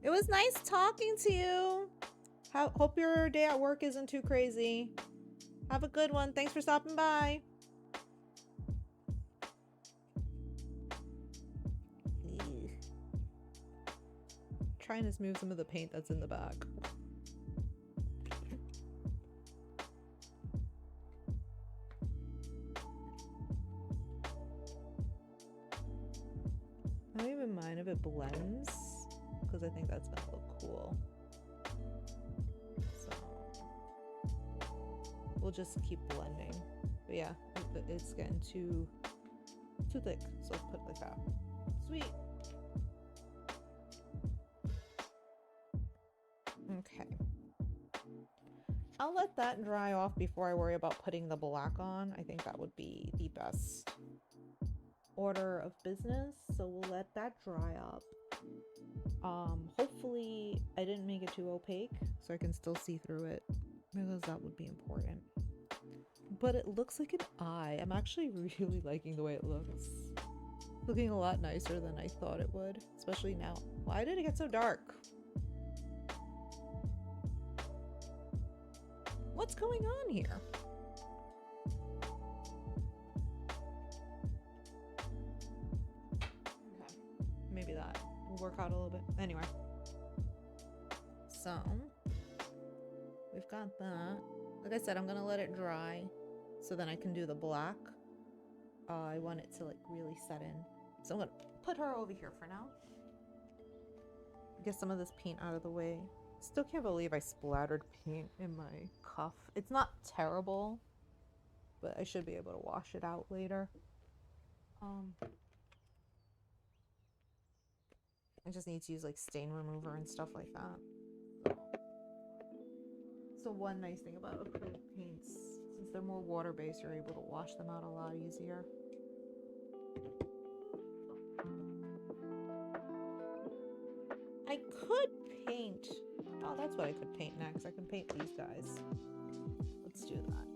It was nice talking to you. Hope your day at work isn't too crazy. Have a good one. Thanks for stopping by. Ew. Trying to smooth some of the paint that's in the back. I don't even mind if it blends, because I think that's gonna look cool. So we'll just keep blending. But yeah, it's getting too thick, so let's put it like that. Sweet. Okay. I'll let that dry off before I worry about putting the black on. I think that would be the best order of business, so we'll let that dry up. Hopefully I didn't make it too opaque so I can still see through it, because that would be important. But it looks like an eye. I'm actually really liking the way it looks. Looking a lot nicer than I thought it would, especially now. Why did it get so dark? What's going on here? Maybe that will work out a little bit. Anyway. So, we've got that. Like I said, I'm gonna let it dry so then I can do the black. I want it to like really set in. So I'm gonna put her over here for now. Get some of this paint out of the way. Still can't believe I splattered paint in my cuff. It's not terrible, but I should be able to wash it out later. I just need to use like stain remover and stuff like that. So one nice thing about acrylic paints, since they're more water-based, you're able to wash them out a lot easier. I could paint. Oh, that's what I could paint next. I can paint these guys. Let's do that.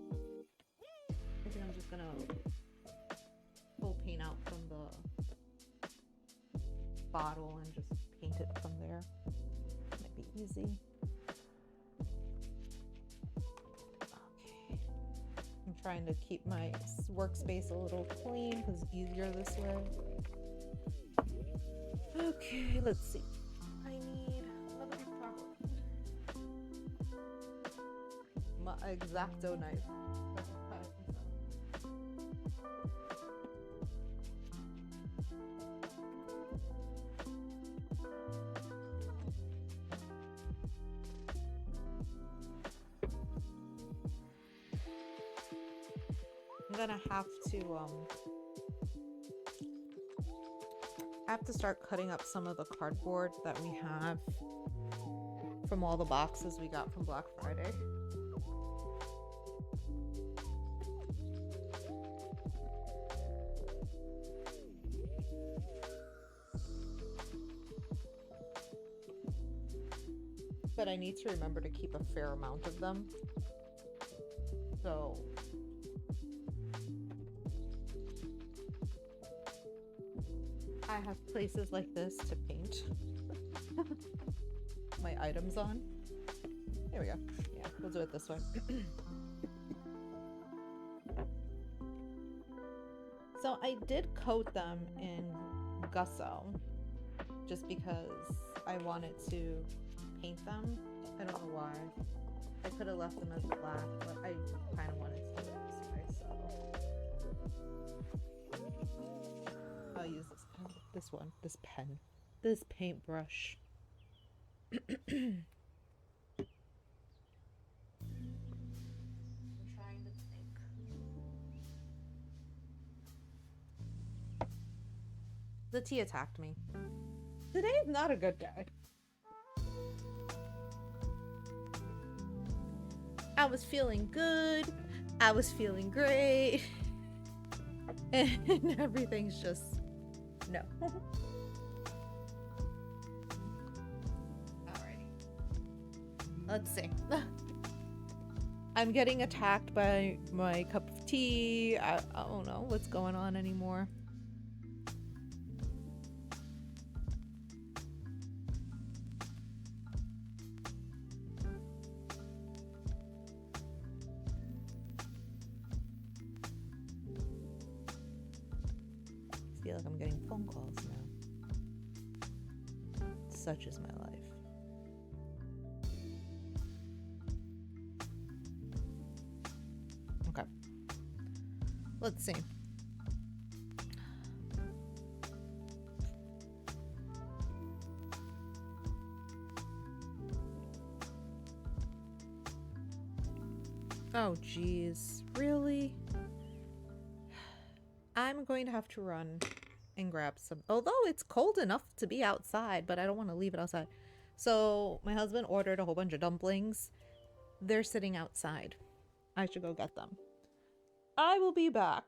I think I'm just gonna pull paint out from the bottle and just paint it from there. Might be easy. Okay. I'm trying to keep my workspace a little clean because it's easier this way. Okay, let's see. I need another proper. My X-Acto knife. I'm gonna have to start cutting up some of the cardboard that we have from all the boxes we got from Black Friday. But I need to remember to keep a fair amount of them. So I have places like this to paint my items on. There we go. Yeah, we'll do it this way. So I did coat them in Gusso just because I wanted to paint them. I don't know why. I could have left them as black, but I kind of wanted to do it this way, so I'll use this pen. This pen. This paintbrush. I'm trying to think. The tea attacked me. Today is not a good day. I was feeling good. I was feeling great. And everything's just no. Alrighty. Let's see. I'm getting attacked by my cup of tea. I don't know what's going on anymore. phone calls now. Such is my life. Okay. Let's see. Oh, geez. Really? I'm going to have to run and grab some. Although it's cold enough to be outside, but I don't want to leave it outside. So my husband ordered a whole bunch of dumplings. They're sitting outside. I should go get them. I will be back.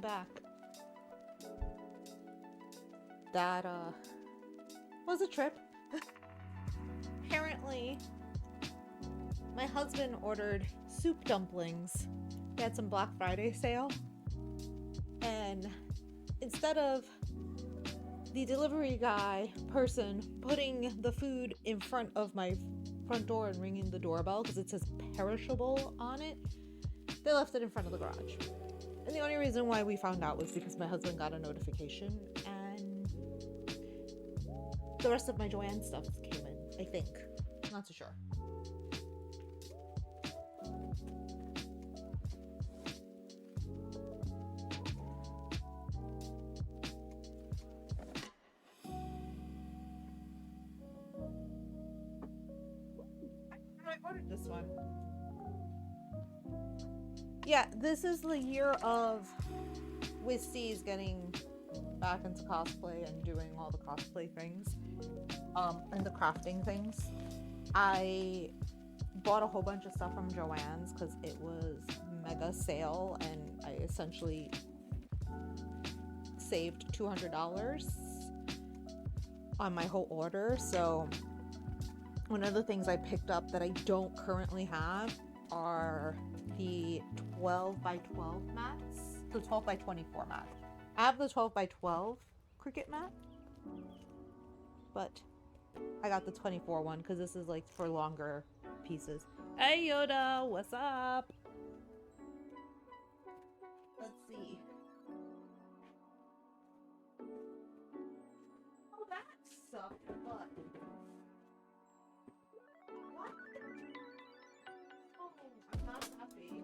back. That was a trip. Apparently, my husband ordered soup dumplings. He had some Black Friday sale. And instead of the delivery guy person putting the food in front of my front door and ringing the doorbell because it says perishable on it, they left it in front of the garage. And the only reason why we found out was because my husband got a notification and the rest of my Joanne stuff came in, I think. I'm not so sure. I ordered this one. Yeah, this is the year of Wisties getting back into cosplay and doing all the cosplay things, and the crafting things. I bought a whole bunch of stuff from Joann's because it was mega sale, and I essentially saved $200 on my whole order. So one of the things I picked up that I don't currently have are the 12 by 12 mats, the 12 by 24 mat. I have the 12 by 12 cricket mat, but I got the 24 one because this is like for longer pieces. Hey Yoda, what's up? Let's see. Oh, that sucked, but what? Oh, I'm not happy.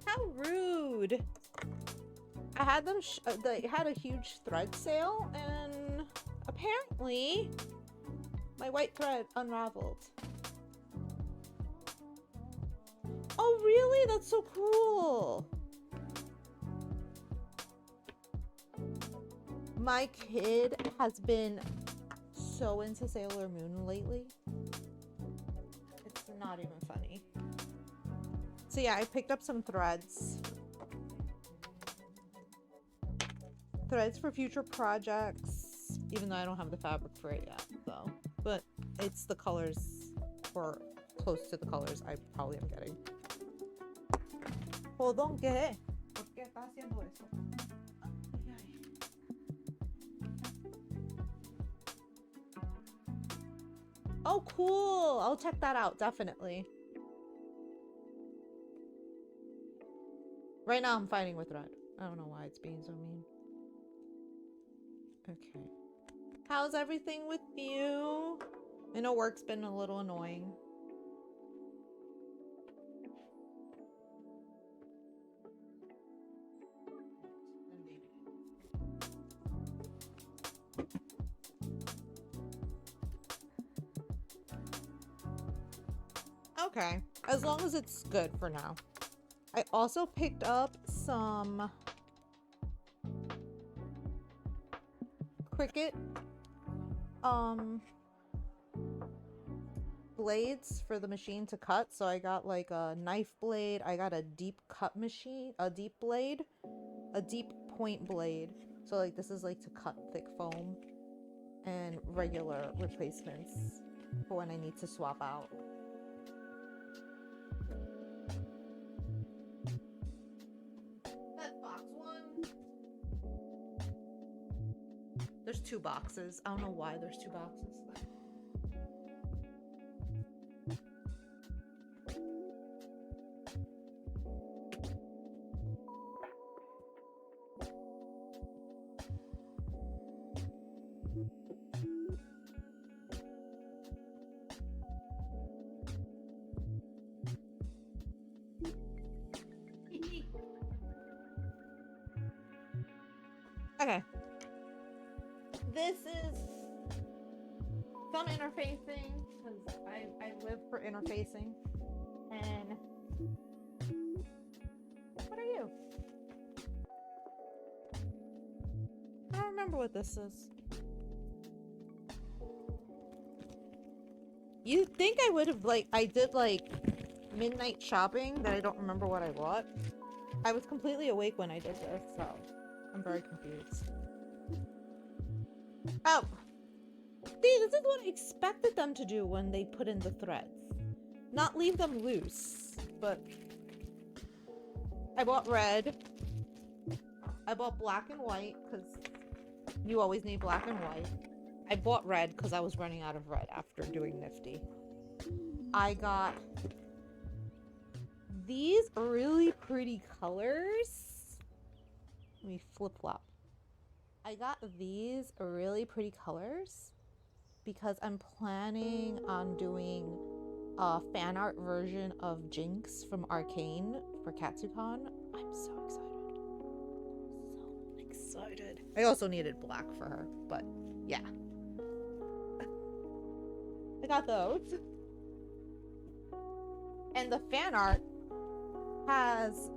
How rude! I had them. They had a huge thread sale, and apparently, my white thread unraveled. Oh, really? That's so cool. My kid has been so into Sailor Moon lately. It's not even funny. So yeah, I picked up some threads. Threads for future projects, even though I don't have the fabric for it yet, though. But it's the colors, or close to the colors I probably am getting. Perdón, ¿qué? ¿Por qué está haciendo eso? Oh, cool! I'll check that out, definitely. Right now I'm fighting with Red. I don't know why it's being so mean. Okay. How's everything with you? I know work's been a little annoying. Okay, as long as it's good for now. I also picked up some Cricut blades for the machine to cut. So I got like a knife blade, I got a deep cut machine, a deep blade, a deep point blade. So like this is like to cut thick foam, and regular replacements for when I need to swap out. That box one. There's two boxes. I don't know why there's two boxes. Okay. This is some interfacing, because I live for interfacing. And what are you? I don't remember what this is. You think I would have, like, I did, like, midnight shopping that I don't remember what I bought? I was completely awake when I did this, so I'm very confused. Oh! See, this is what I expected them to do when they put in the threads. Not leave them loose, but... I bought red. I bought black and white, because you always need black and white. I bought red because I was running out of red after doing Niffty. I got these really pretty colors. Let me flip-flop. I got these really pretty colors because I'm planning on doing a fan art version of Jinx from Arcane for Katsucon. I'm so excited. So excited. I also needed black for her, but yeah. I got those. And the fan art has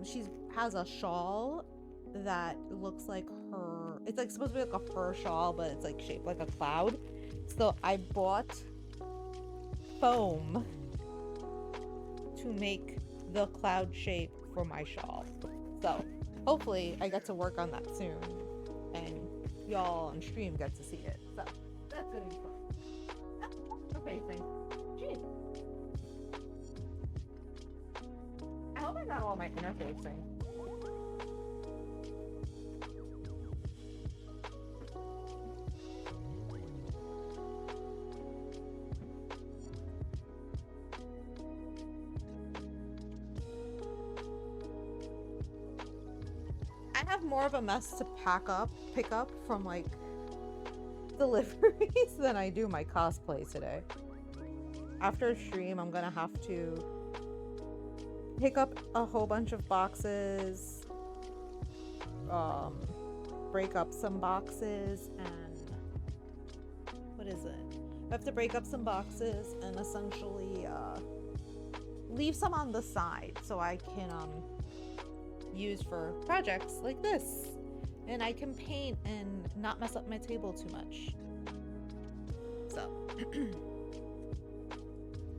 she has a shawl that looks like her. It's like supposed to be like a fur shawl, but it's like shaped like a cloud. So I bought foam to make the cloud shape for my shawl. So hopefully I get to work on that soon, and y'all on stream get to see it. So that's gonna be fun. Oh, facing. Jeez. I hope I got all my interfacing. I have more of a mess to pick up from like deliveries than I do my cosplay today. After stream, I'm gonna have to pick up a whole bunch of boxes, break up some boxes, and what is it? I have to break up some boxes and essentially leave some on the side so I can use for projects like this, and I can paint and not mess up my table too much. So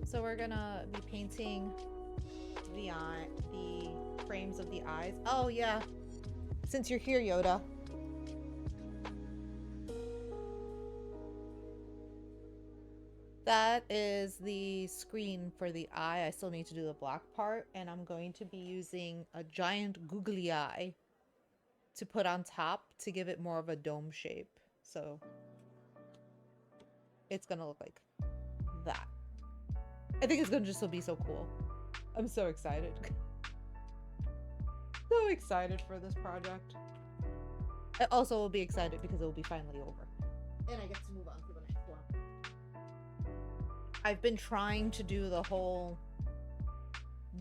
so we're gonna be painting the frames of the eyes. Oh yeah, since you're here, Yoda. That is the screen for the eye. I still need to do the black part, and I'm going to be using a giant googly eye to put on top to give it more of a dome shape. So it's gonna look like that. I think it's gonna just be so cool. I'm so excited. So excited for this project. I also will be excited because it will be finally over, and I get to move on to the next one. I've been trying to do the whole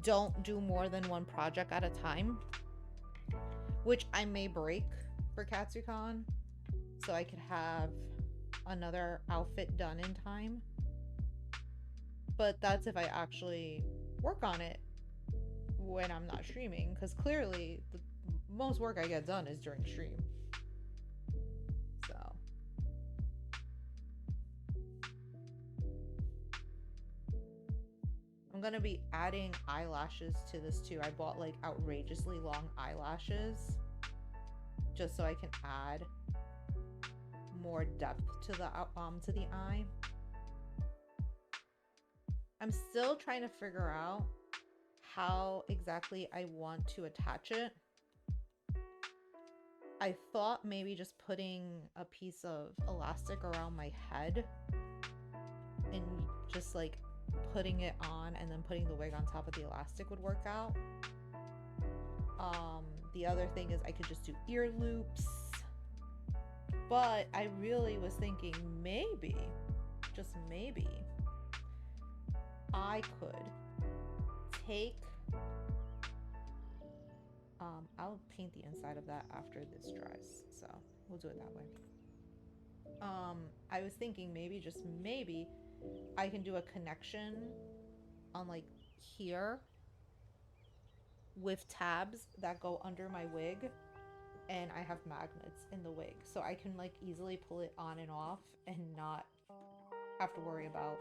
don't do more than one project at a time, which I may break for Katsucon so I could have another outfit done in time. But that's if I actually work on it when I'm not streaming, because clearly the most work I get done is during stream. So I'm gonna be adding eyelashes to this too. I bought like outrageously long eyelashes just so I can add more depth to the eye. I'm still trying to figure out how exactly I want to attach it. I thought maybe just putting a piece of elastic around my head and just like putting it on and then putting the wig on top of the elastic would work out. The other thing is I could just do ear loops, but I really was thinking maybe, just maybe, I could take I'll paint the inside of that after this dries, so we'll do it that way. I was thinking maybe, just maybe, I can do a connection on like here with tabs that go under my wig, and I have magnets in the wig, so I can like easily pull it on and off and not have to worry about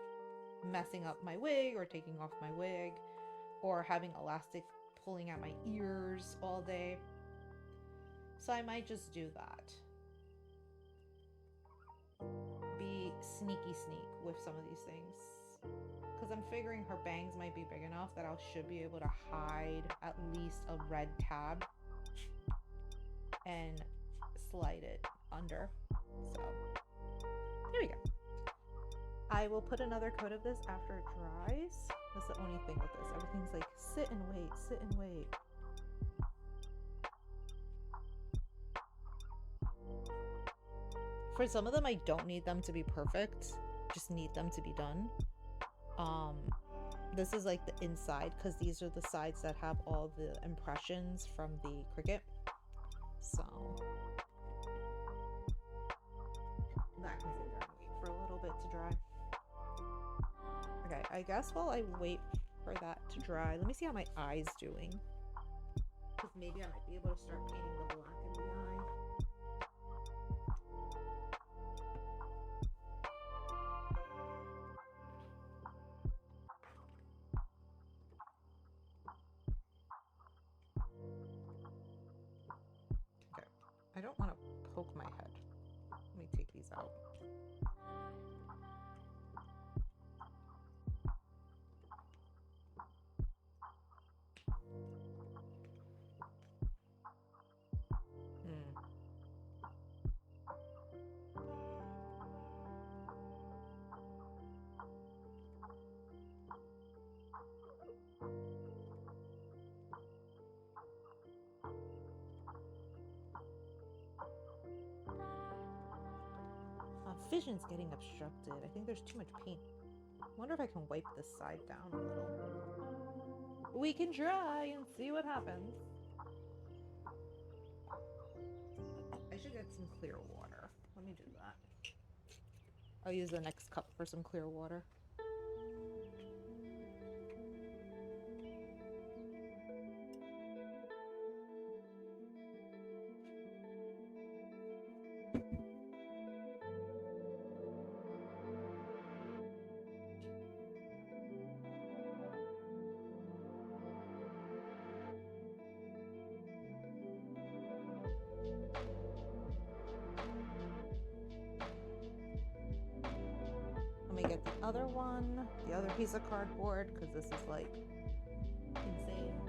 messing up my wig or taking off my wig or having elastic pulling at my ears all day. So I might just do that. Be sneaky sneak with some of these things. Because I'm figuring her bangs might be big enough that I should be able to hide at least a red tab and slide it under. So there we go. I will put another coat of this after it dries. That's the only thing with this. Everything's like sit and wait, sit and wait. For some of them, I don't need them to be perfect. Just need them to be done. This is like the inside because these are the sides that have all the impressions from the Cricut. So that can sit there and wait for a little bit to dry. Okay, I guess while I wait for that to dry, let me see how my eye's doing. Because maybe I might be able to start painting the black in the eye. Okay, I don't want to poke my head. Let me take these out. Vision's getting obstructed. I think there's too much paint. I wonder if I can wipe this side down a little. We can try and see what happens. I should get some clear water. Let me do that. I'll use the next cup for some clear water. Let me get the other one, the other piece of cardboard, because this is like insane.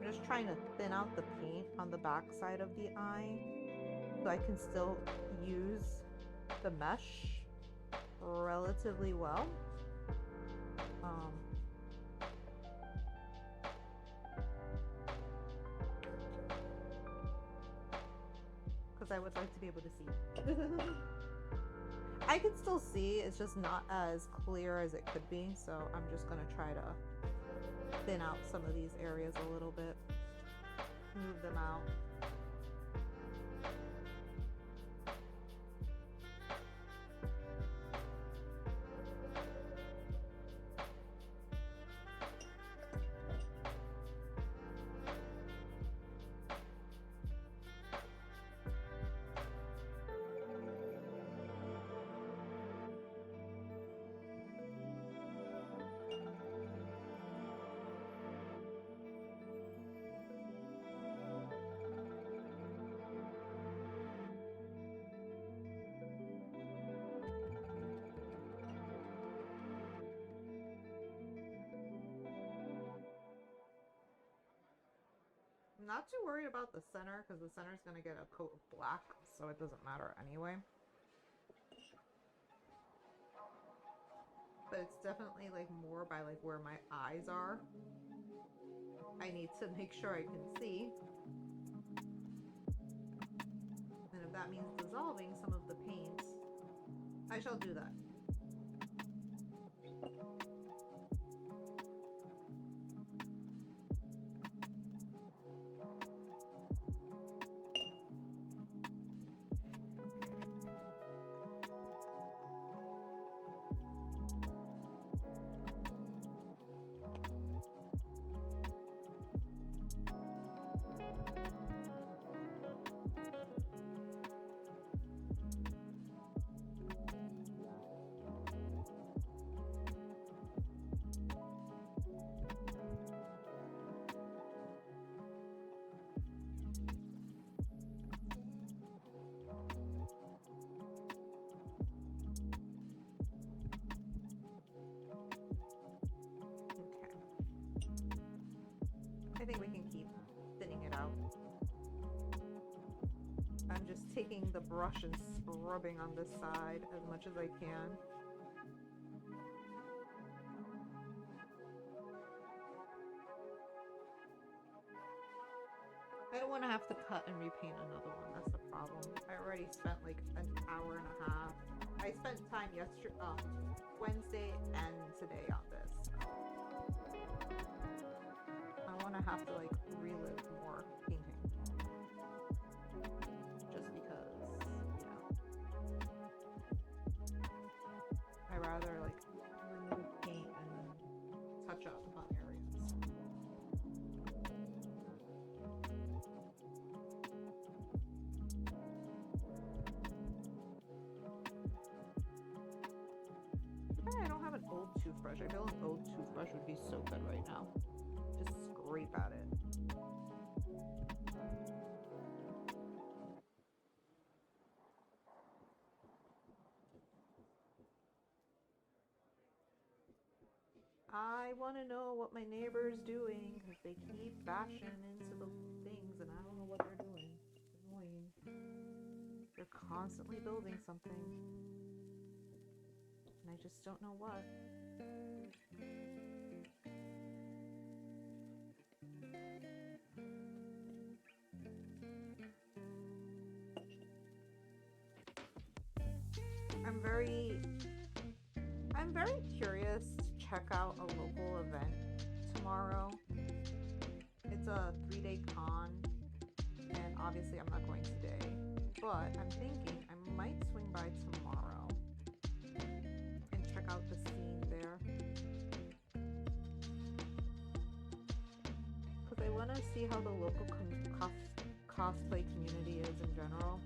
Just trying to thin out the paint on the back side of the eye so I can still use the mesh relatively well. Because I would like to be able to see. I can still see, it's just not as clear as it could be, so I'm just going to try to thin out some of these areas a little bit, move them out. I'm not too worried about the center because the center is going to get a coat of black, so it doesn't matter anyway. But it's definitely like more by like where my eyes are I need to make sure I can see. And if that means dissolving some of the paint, I shall do that. I think we can keep thinning it out. I'm just taking the brush and scrubbing on this side as much as I can. I don't want to have to cut and repaint another one. That's the problem. I already spent like an hour and a half. I spent time yesterday, Wednesday and today on this. I want to have to like relive more painting. Just because, you know, I rather like remove paint and touch up on areas. I don't have an old toothbrush. I feel an old toothbrush would be so good right now. Just scrape at it. I want to know what my neighbor's doing because they keep bashing into the things and I don't know what they're doing. It's annoying. They're constantly building something. And I just don't know what. I'm very curious to check out a local event tomorrow. It's a 3-day con, and obviously I'm not going today, but I'm thinking I might swing by tomorrow and check out the scene there. Because I want to see how the local cosplay community is in general.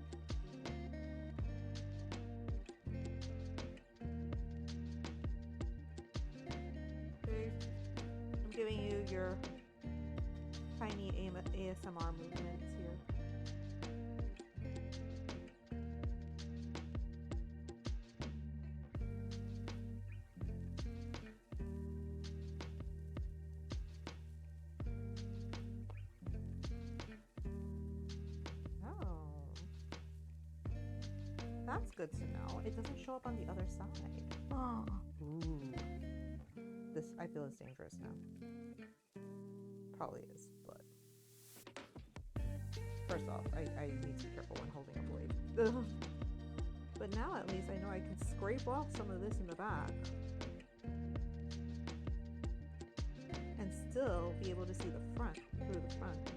Giving you your tiny ASMR movements here. Oh. That's good to know. It doesn't show up on the other side. Oh. Ooh. This, I feel, is dangerous now. Probably is, but first off, I need to be careful when holding a blade. Ugh. But now at least I know I can scrape off some of this in the back and still be able to see the front through the front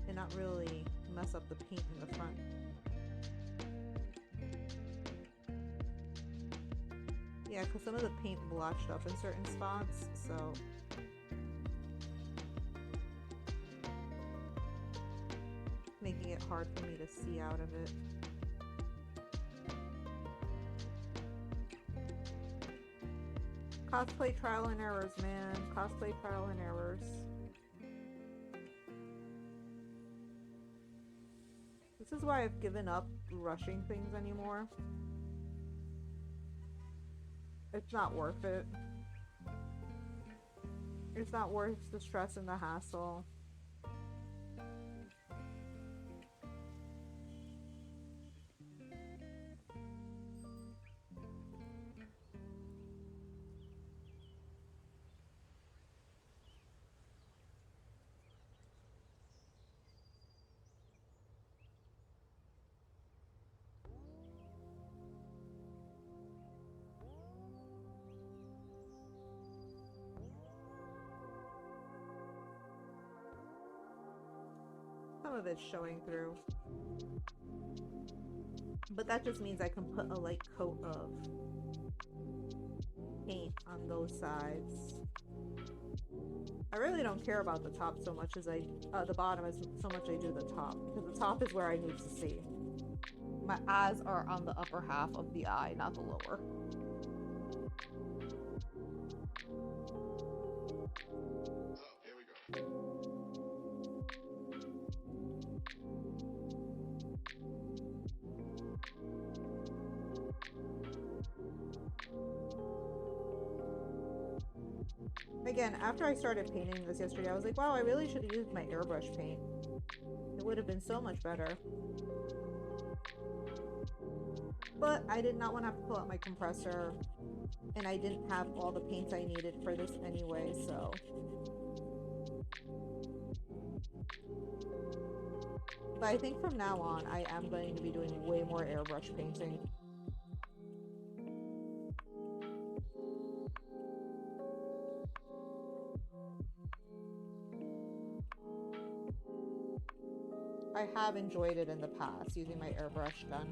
and not really mess up the paint in the front. Yeah, because some of the paint blotched up in certain spots, so making it hard for me to see out of it. Cosplay trial and errors, man. Cosplay trial and errors. This is why I've given up rushing things anymore. It's not worth it. It's not worth the stress and the hassle. some of it's showing through. But that just means I can put a light coat of paint on those sides. I really don't care about the top so much as the bottom as so much I do the top, because the top is where I need to see. My eyes are on the upper half of the eye, not the lower. Here we go. Again, after I started painting this yesterday, I was like, wow, I really should have used my airbrush paint. It would have been so much better. But I did not want to have to pull out my compressor, and I didn't have all the paints I needed for this anyway, so... But I think from now on, I am going to be doing way more airbrush painting. I have enjoyed it in the past, using my airbrush gun.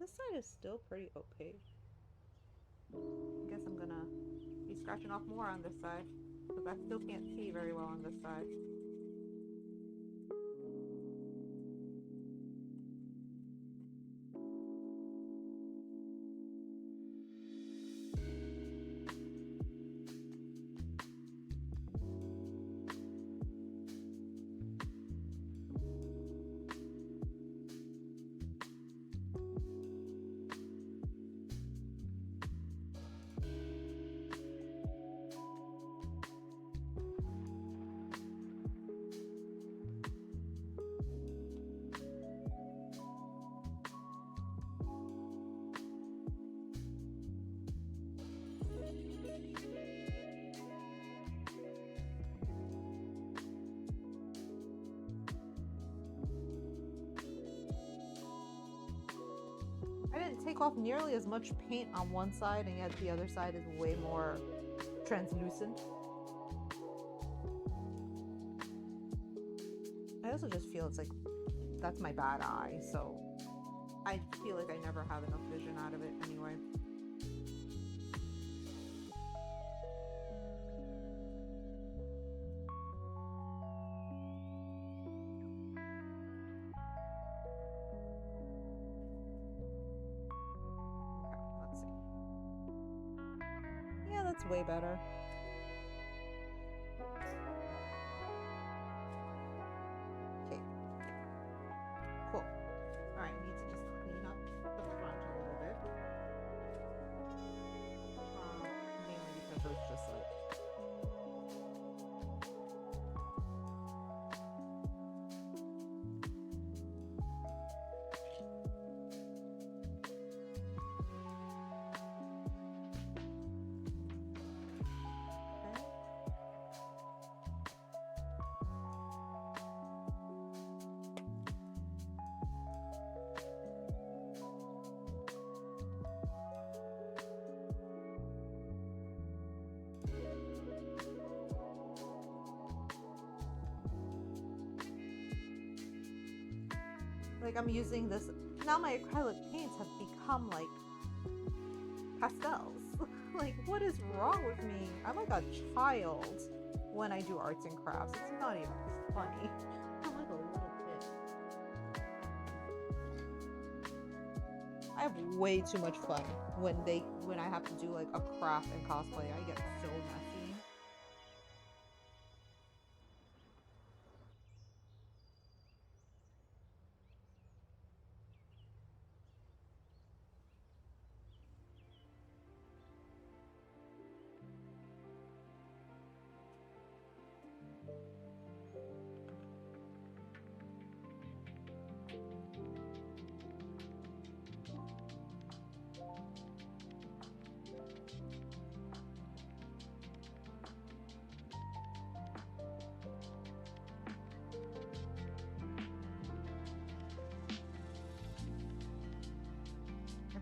This side is still pretty opaque. I guess I'm gonna be scratching off more on this side, because I still can't see very well on this side. I didn't take off nearly as much paint on one side, and yet the other side is way more translucent. I also just feel it's like, that's my bad eye, so I feel like I never have enough vision out of it anyway. That's way better. Okay. Cool. Alright, need to just clean up the front a little bit. Mainly because it's just like... Like, I'm using this, now my acrylic paints have become like pastels. Like, what is wrong with me? I'm like a child when I do arts and crafts. It's not even funny. I'm like a little kid. I have way too much fun when I have to do like a craft and cosplay. I get so messy.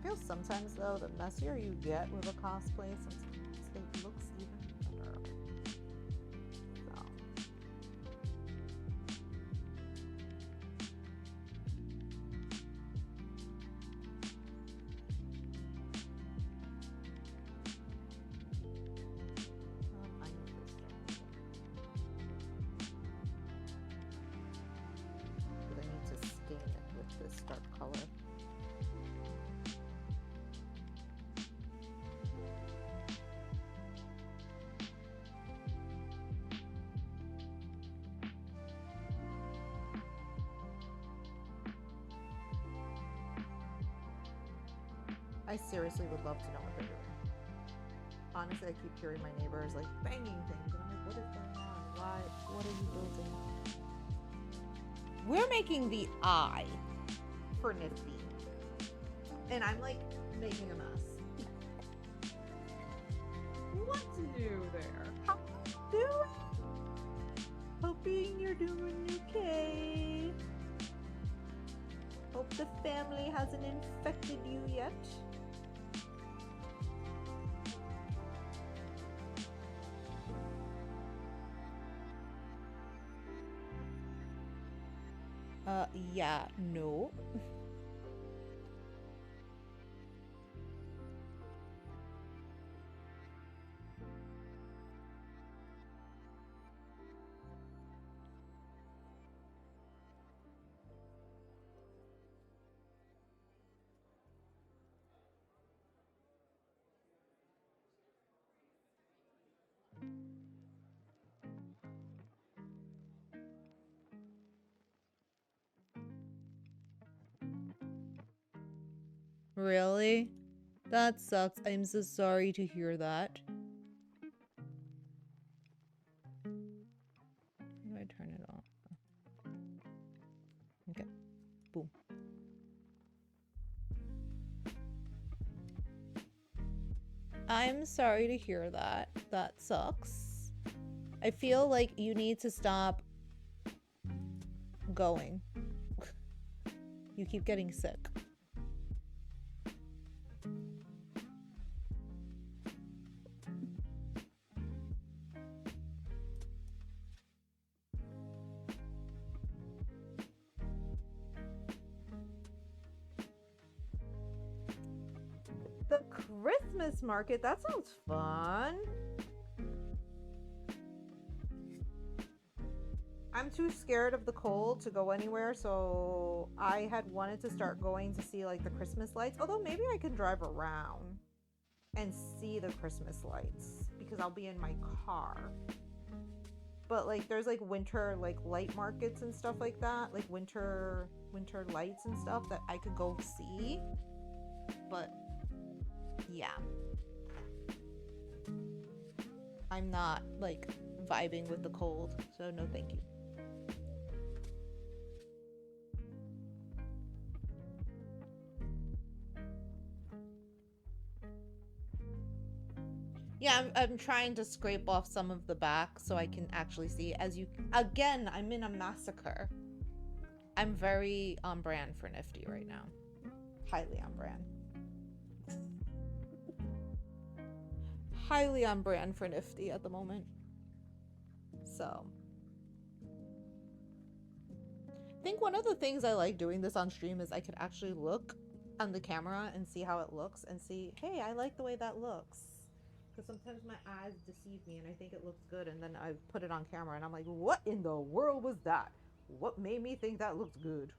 feel sometimes though, the messier you get with a cosplay, sometimes it looks even better. So. I need this stuff. But I need to stain it with this dark color. I seriously would love to know what they're doing. Honestly, I keep hearing my neighbors like banging things, and I'm like, what is going on? Why? What are you building? We're making the eye for Niffty, and I'm like making a mess. What's new there? How you doing? Hoping you're doing okay. Hope the family hasn't infected you yet. Yeah, no. Really? That sucks. I'm so sorry to hear that. How do I turn it off? Okay. Boom. I'm sorry to hear that. That sucks. I feel like you need to stop going. You keep getting sick. The Christmas market? That sounds fun. I'm too scared of the cold to go anywhere, so I had wanted to start going to see like the Christmas lights. Although maybe I can drive around and see the Christmas lights because I'll be in my car. But like there's like winter like light markets and stuff like that, like winter lights and stuff that I could go see. But yeah. I'm not like vibing with the cold, so no thank you. Yeah, I'm trying to scrape off some of the back so I can actually see. As you again, I'm in a massacre. I'm very on brand for Niffty right now. Highly on brand. Highly on brand for Niffty at the moment. So I think one of the things I like doing this on stream is I could actually look on the camera and see how it looks and see, hey, I like the way that looks. Because sometimes my eyes deceive me and I think it looks good, and then I put it on camera and I'm like, what in the world was that? What made me think that looked good?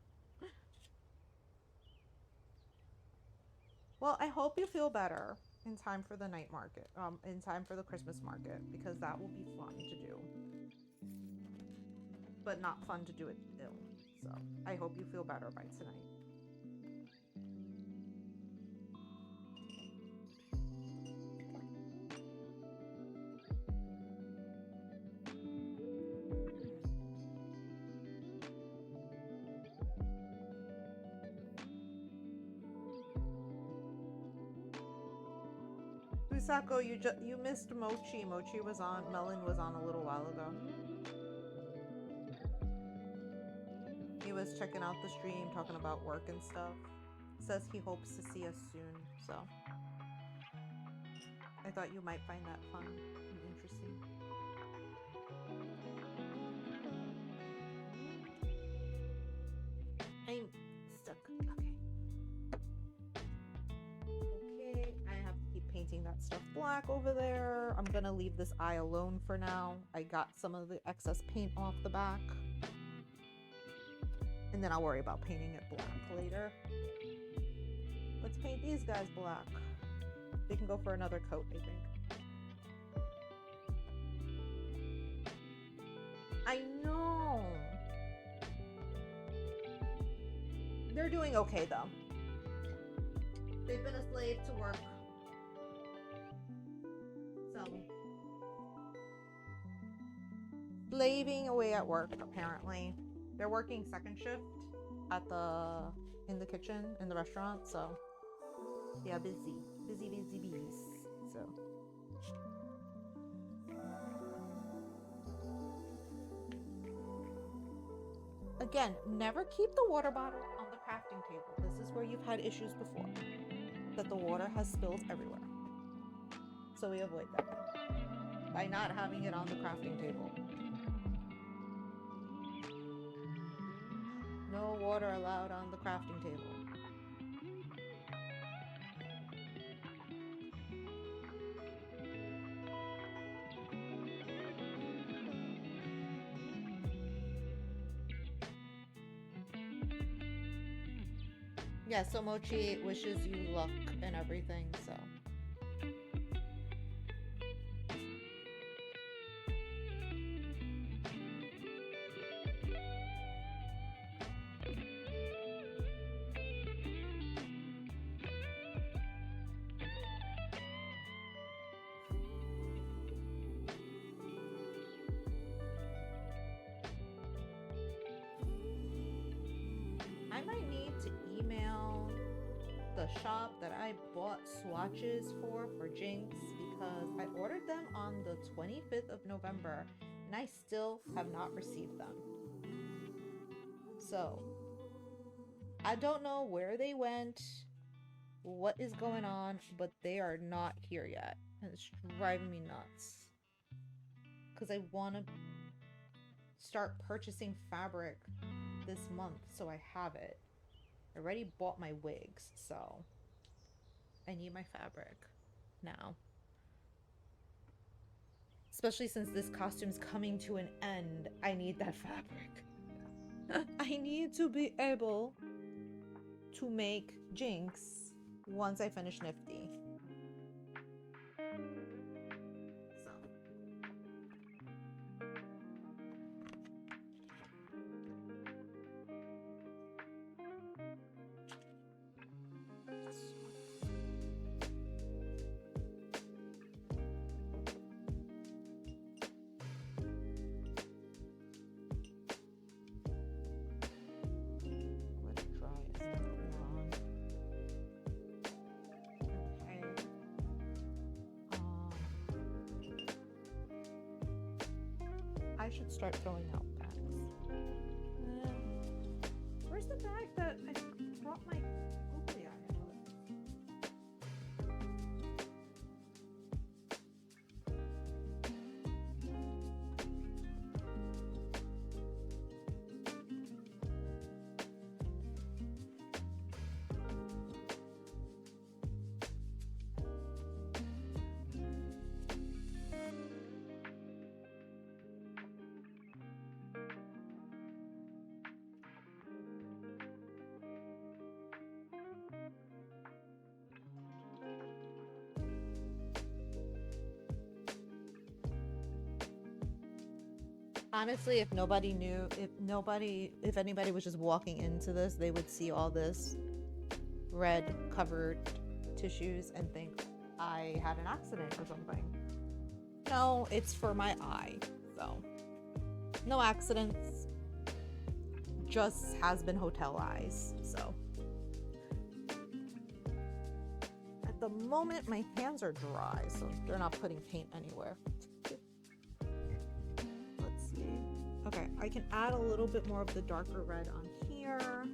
Well, I hope you feel better in time for the night market, in time for the Christmas market, because that will be fun to do. But not fun to do it ill. So I hope you feel better by tonight. Usako, you missed Mochi. Mochi was on. Melon was on a little while ago. He was checking out the stream, talking about work and stuff. says he hopes to see us soon, so I thought you might find that fun and interesting. I'm stuck. Okay. Okay, I have to keep painting that stuff black over there. I'm gonna leave this eye alone for now. I got some of the excess paint off the back. And then I'll worry about painting it black later. Let's paint these guys black. They can go for another coat, I think. I know. They're doing okay though. They've been a slave to work. So slaving away at work, apparently. They're working second shift at in the kitchen in the restaurant, so yeah, busy bees. So again, never keep the water bottle on the crafting table. This is where you've had issues before, that the water has spilled everywhere. So we avoid that by not having it on the crafting table. No water allowed on the crafting table. Yeah, so Mochi wishes you luck and everything, so. I might need to email the shop that I bought swatches for Jinx because I ordered them on the 25th of November and I still have not received them. So I don't know where they went, what is going on, but they are not here yet. And it's driving me nuts. Because I want to start purchasing fabric this month so I have it. I already bought my wigs, so I need my fabric now. Especially since this costume's coming to an end, I need that fabric. I need to be able to make Jinx once I finish Niffty. So. I should start throwing out bags. Where's the bag that I brought my googly eye out of? Honestly, if anybody was just walking into this, they would see all this red covered tissues and think I had an accident or something. No, it's for my eye, so no accidents, just Hazbin hotel eyes, so. At the moment, my hands are dry, so they're not putting paint anywhere. Okay, I can add a little bit more of the darker red on here.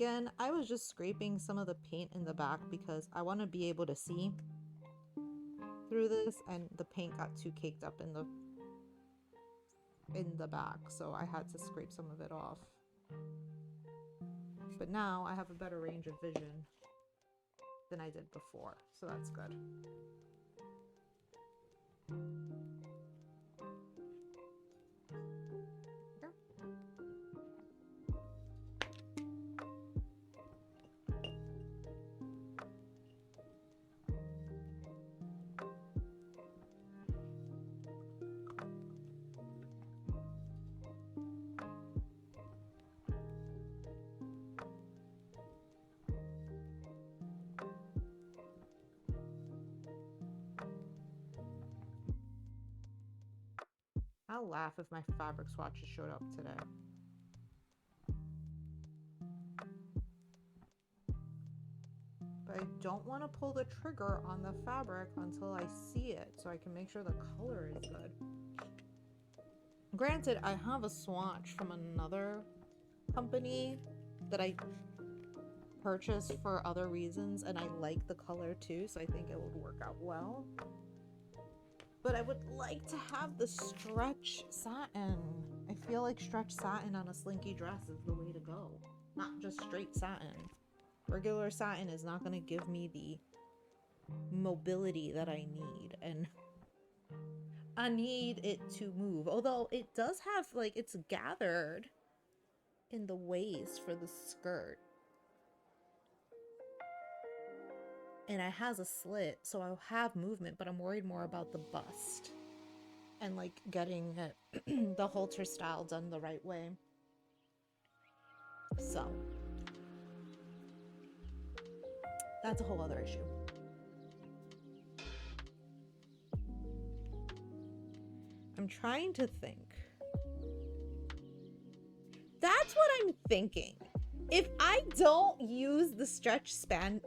weekend, I was just scraping some of the paint in the back because I want to be able to see through this, and the paint got too caked up in the back, so I had to scrape some of it off. But now I have a better range of vision than I did before, so that's good. I'll laugh if my fabric swatches showed up today. But I don't want to pull the trigger on the fabric until I see it, so I can make sure the color is good. Granted, I have a swatch from another company that I purchased for other reasons, and I like the color too, so I think it would work out well. But I would like to have the stretch satin. I feel like stretch satin on a slinky dress is the way to go. Not just straight satin. Regular satin is not going to give me the mobility that I need. And I need it to move. Although it does have, like, it's gathered in the waist for the skirt. And it has a slit, so I'll have movement, but I'm worried more about the bust and like getting it, the halter style done the right way. So that's a whole other issue. I'm trying to think. That's what I'm thinking. If I don't use the stretch satin,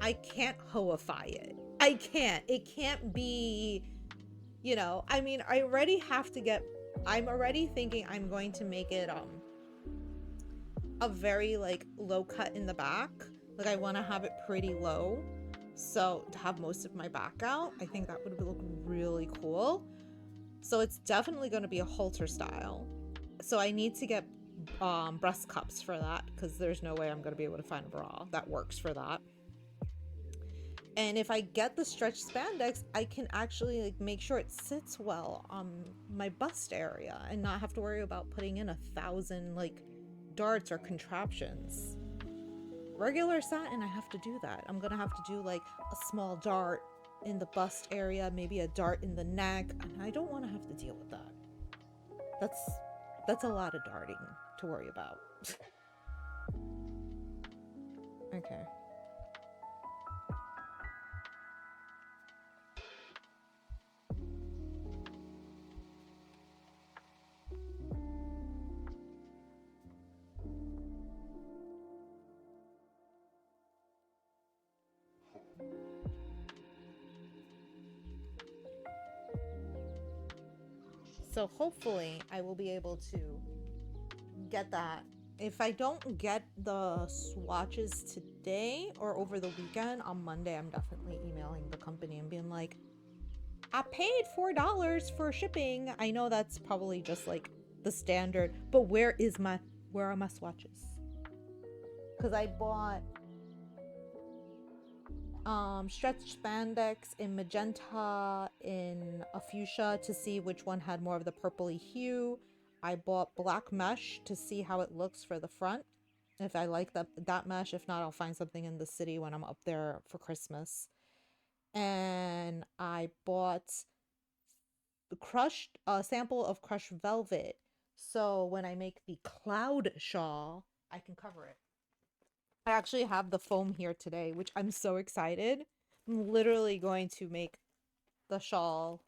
I can't hoify it. I can't. It can't be, you know, I mean, I already have to get, I'm already thinking I'm going to make it a very like low cut in the back. Like I want to have it pretty low. So to have most of my back out, I think that would look really cool. So it's definitely going to be a halter style. So I need to get breast cups for that, because there's no way I'm going to be able to find a bra that works for that. And if I get the stretch spandex, I can actually like make sure it sits well on my bust area and not have to worry about putting in 1,000 like darts or contraptions. Regular satin, I have to do that. I'm gonna have to do like a small dart in the bust area, maybe a dart in the neck, and I don't want to have to deal with that. That's a lot of darting to worry about. Okay. So hopefully I will be able to get that. If I don't get the swatches today or over the weekend, on Monday I'm definitely emailing the company and being like, I paid $4 for shipping. I know that's probably just like the standard, but where are my swatches? Because I bought stretch spandex in magenta, in a fuchsia to see which one had more of the purpley hue. I bought black mesh to see how it looks for the front, if I like that mesh. If not, I'll find something in the city when I'm up there for Christmas. And I bought the crushed sample of crushed velvet, so when I make the cloud shawl I can cover it. I actually have the foam here today, which I'm so excited. I'm literally going to make the shawl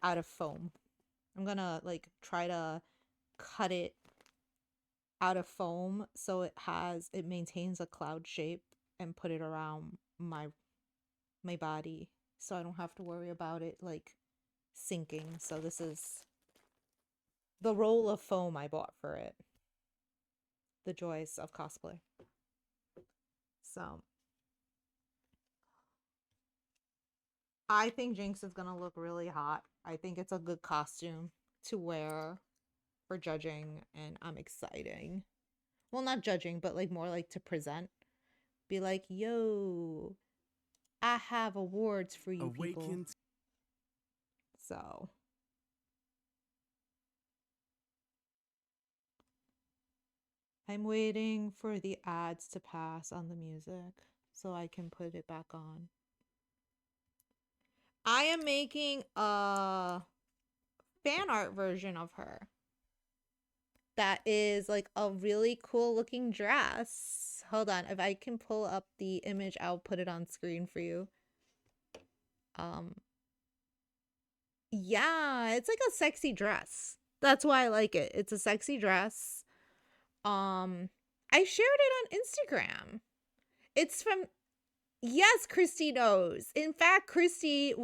out of foam. I'm gonna like try to cut it out of foam so it maintains a cloud shape, and put it around my body so I don't have to worry about it like sinking. So this is the roll of foam I bought for it. the joys of cosplay. So I think Jinx is gonna look really hot. I think it's a good costume to wear for judging, and I'm excited. Well, not judging, but like more like to present. Be like, yo, I have awards for you people. So I'm waiting for the ads to pass on the music so I can put it back on. I am making a fan art version of her that is like a really cool looking dress. Hold on, if I can pull up the image, I'll put it on screen for you. Yeah, it's like a sexy dress. That's why I like it. It's a sexy dress. I shared it on Instagram. It's from, yes, Christy knows. In fact, Christy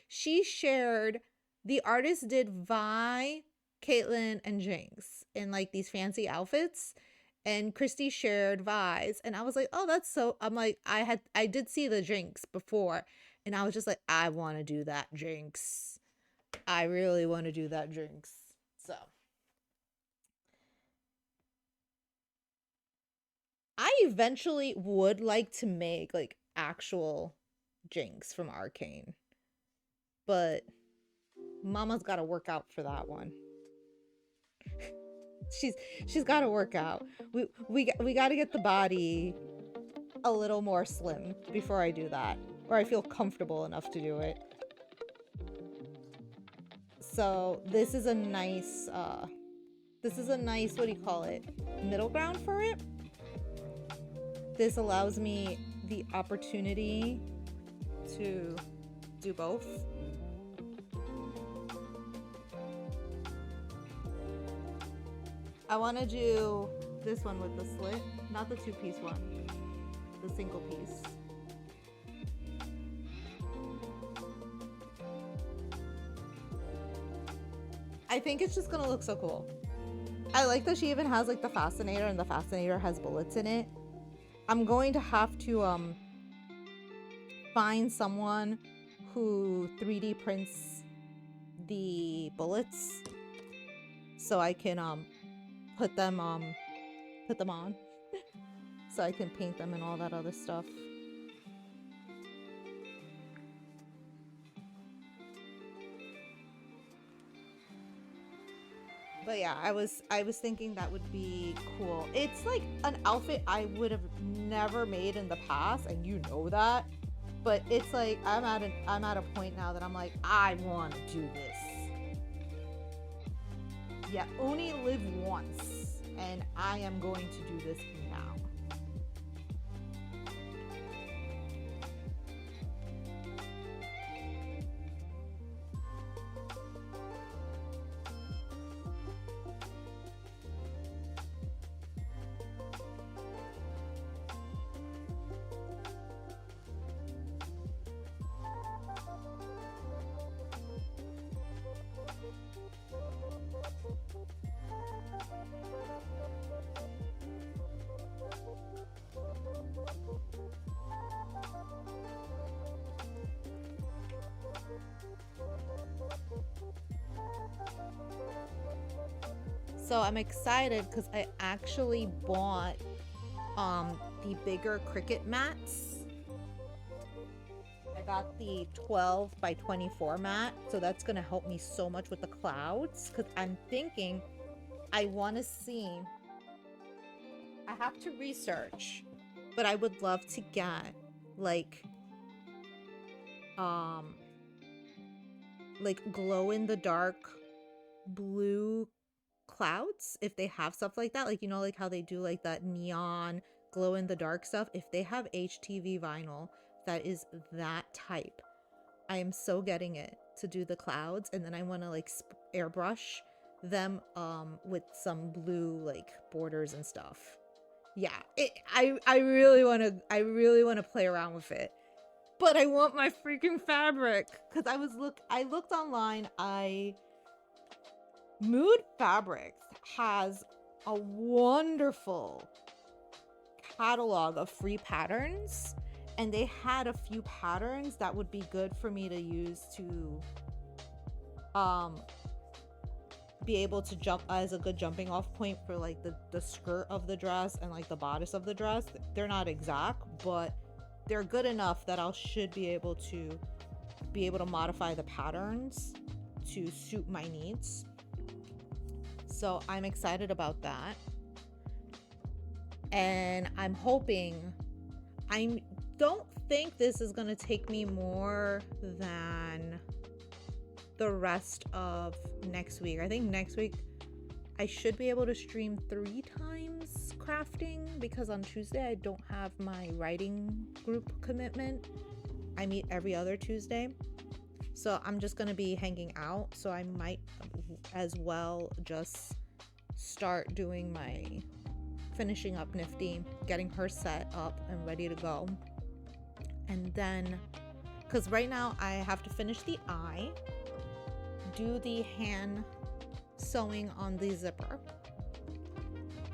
she shared, the artist did Vi, Caitlyn, and Jinx in like these fancy outfits. And Christy shared Vi's, and I was like, oh, that's so, I'm like, I did see the Jinx before, and I was just like, I want to do that Jinx. I really want to do that Jinx. So I eventually would like to make like actual Jinx from Arcane, but Mama's got to work out for that one. she's got to work out. We got to get the body a little more slim before I do that, or I feel comfortable enough to do it. So this is a nice what do you call it, middle ground for it. This allows me the opportunity to do both. I want to do this one with the slit, not the two-piece one, the single piece. I think it's just gonna look so cool. I like that she even has like the fascinator, and the fascinator has bullets in it. I'm going to have to find someone who 3D prints the bullets so I can put them on so I can paint them and all that other stuff. But yeah, I was thinking that would be cool. It's like an outfit I would have never made in the past, and you know that. But it's like I'm at a point now that I'm like, I want to do this. Yeah, only live once, and I am going to do this now. So I'm excited because I actually bought the bigger Cricut mats. I got the 12 by 24 mat, so that's gonna help me so much with the clouds, because I'm thinking I want to see, I have to research, but I would love to get like glow in the dark blue clouds, if they have stuff like that, like, you know, like how they do like that neon glow in the dark stuff. If they have HTV vinyl that is that type, I am so getting it to do the clouds, and then I want to like airbrush them with some blue like borders and stuff. Yeah, I really want to play around with it, but I want my freaking fabric, because I looked online. Mood Fabrics has a wonderful catalog of free patterns, and they had a few patterns that would be good for me to use to be able to jump as a good jumping off point for like the skirt of the dress and like the bodice of the dress. They're not exact, but they're good enough that I should be able to modify the patterns to suit my needs. So I'm excited about that. And I'm hoping, I don't think this is gonna take me more than the rest of next week. I think next week I should be able to stream 3 times crafting, because on Tuesday I don't have my writing group commitment. I meet every other Tuesday. So I'm just gonna be hanging out. So I might as well just start doing finishing up Niffty, getting her set up and ready to go. And then, because right now I have to finish the eye, do the hand sewing on the zipper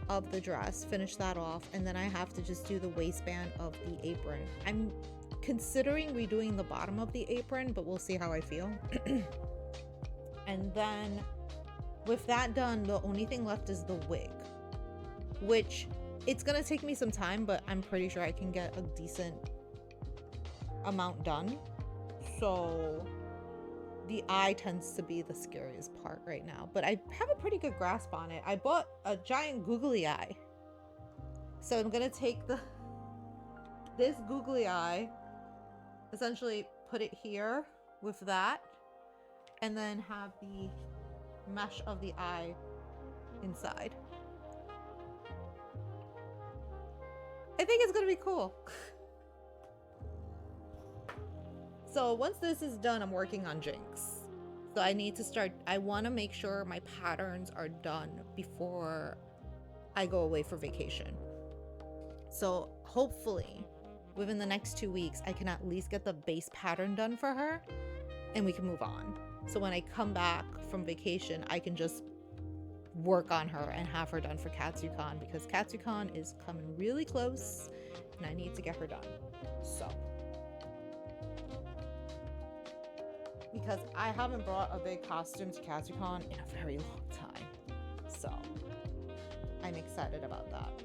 of the dress, finish that off, and then I have to just do the waistband of the apron. I'm considering redoing the bottom of the apron, but we'll see how I feel. And then with that done, the only thing left is the wig, which it's gonna take me some time, but I'm pretty sure I can get a decent amount done. So the eye tends to be the scariest part right now, but I have a pretty good grasp on it. I bought a giant googly eye, so I'm gonna take this googly eye, essentially put it here with that, and then have the mesh of the eye inside. I think it's gonna be cool. So once this is done, I'm working on Jinx. So I need to start, I want to make sure my patterns are done before I go away for vacation. So hopefully within the next 2 weeks, I can at least get the base pattern done for her and we can move on. So when I come back from vacation, I can just work on her and have her done for KatsuCon, because KatsuCon is coming really close and I need to get her done. So, because I haven't brought a big costume to KatsuCon in a very long time. So I'm excited about that.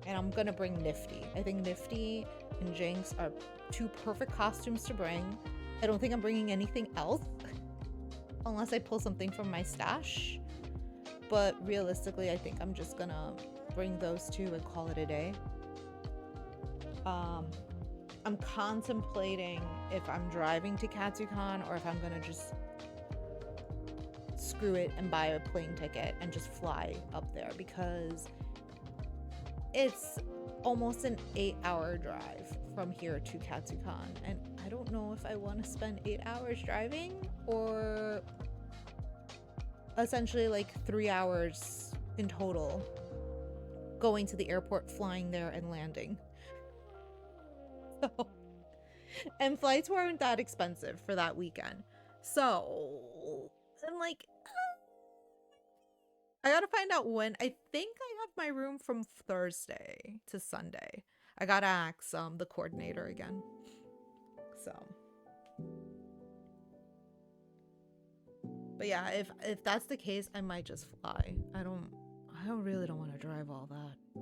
And I'm gonna bring Niffty. I think Niffty and Jinx are 2 perfect costumes to bring. I don't think I'm bringing anything else unless I pull something from my stash. But realistically, I think I'm just gonna bring those 2 and call it a day. I'm contemplating if I'm driving to KatsuCon or if I'm gonna just screw it and buy a plane ticket and just fly up there, because it's almost an 8-hour drive from here to KatsuCon, and I don't know if I want to spend 8 hours driving or essentially like 3 hours in total going to the airport, flying there and landing. So, and flights weren't that expensive for that weekend. So I'm like, I gotta find out when. I think I have my room from Thursday to Sunday. I gotta ask the coordinator again. So, but yeah, if that's the case, I might just fly. I really don't want to drive all that,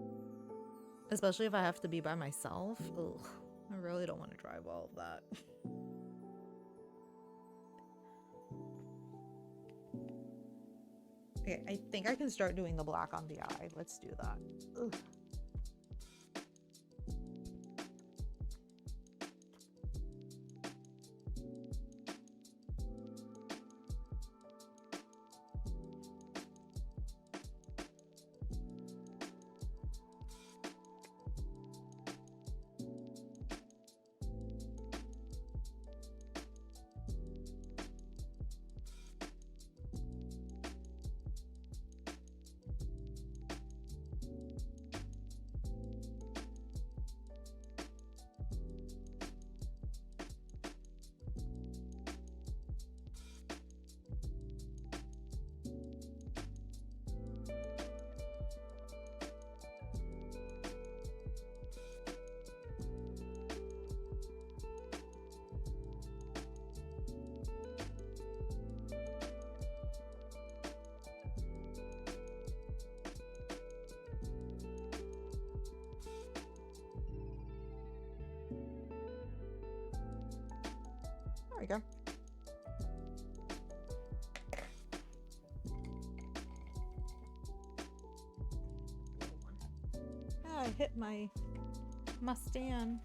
especially if I have to be by myself. Ugh, I really don't want to drive all of that. Okay, I think I can start doing the black on the eye. Let's do that. Ugh. we go. Ah, I hit my stand.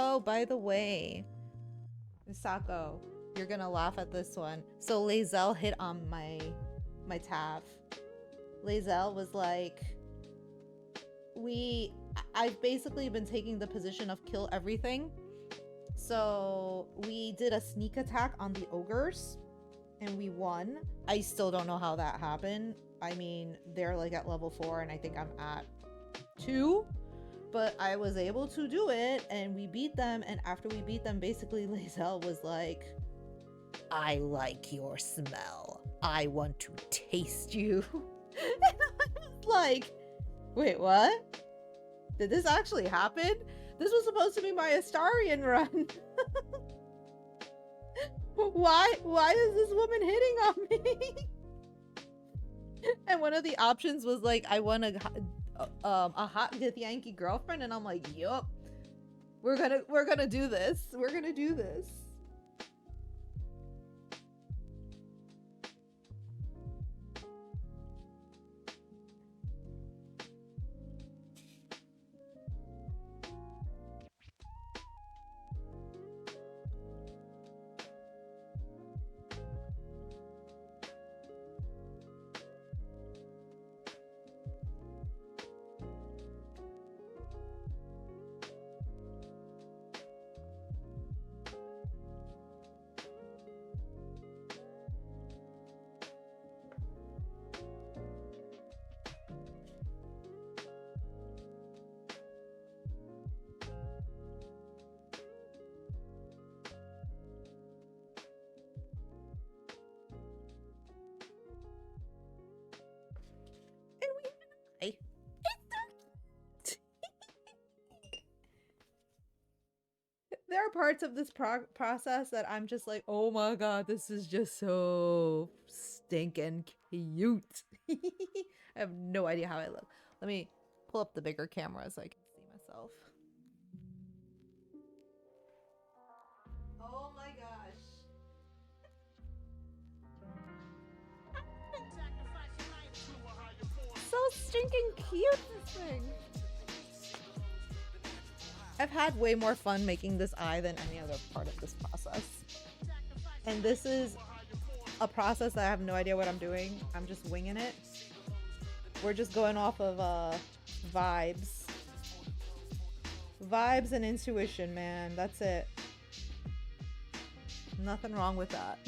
Oh, by the way, Misako, you're gonna laugh at this one. So Lae'zel hit on my tab. Lae'zel was like, I've basically been taking the position of kill everything. So we did a sneak attack on the ogres and we won. I still don't know how that happened. I mean, they're like at level 4 and I think I'm at 2. But I was able to do it and we beat them, and after we beat them, basically Lae'zel was like, I like your smell. I want to taste you. And I was like, wait, what? Did this actually happen? This was supposed to be my Astarion run. Why is this woman hitting on me? And one of the options was like, I want a hot Githyanki girlfriend, and I'm like, yup, we're gonna do this. We're gonna do this. There are parts of this process that I'm just like, oh my god, this is just so stinking cute. I have no idea how I look. Let me pull up the bigger camera so I can see myself. Oh my gosh. So stinking cute, this thing. I've had way more fun making this eye than any other part of this process. And this is a process that I have no idea what I'm doing. I'm just winging it. We're just going off of vibes. Vibes and intuition, man. That's it. Nothing wrong with that.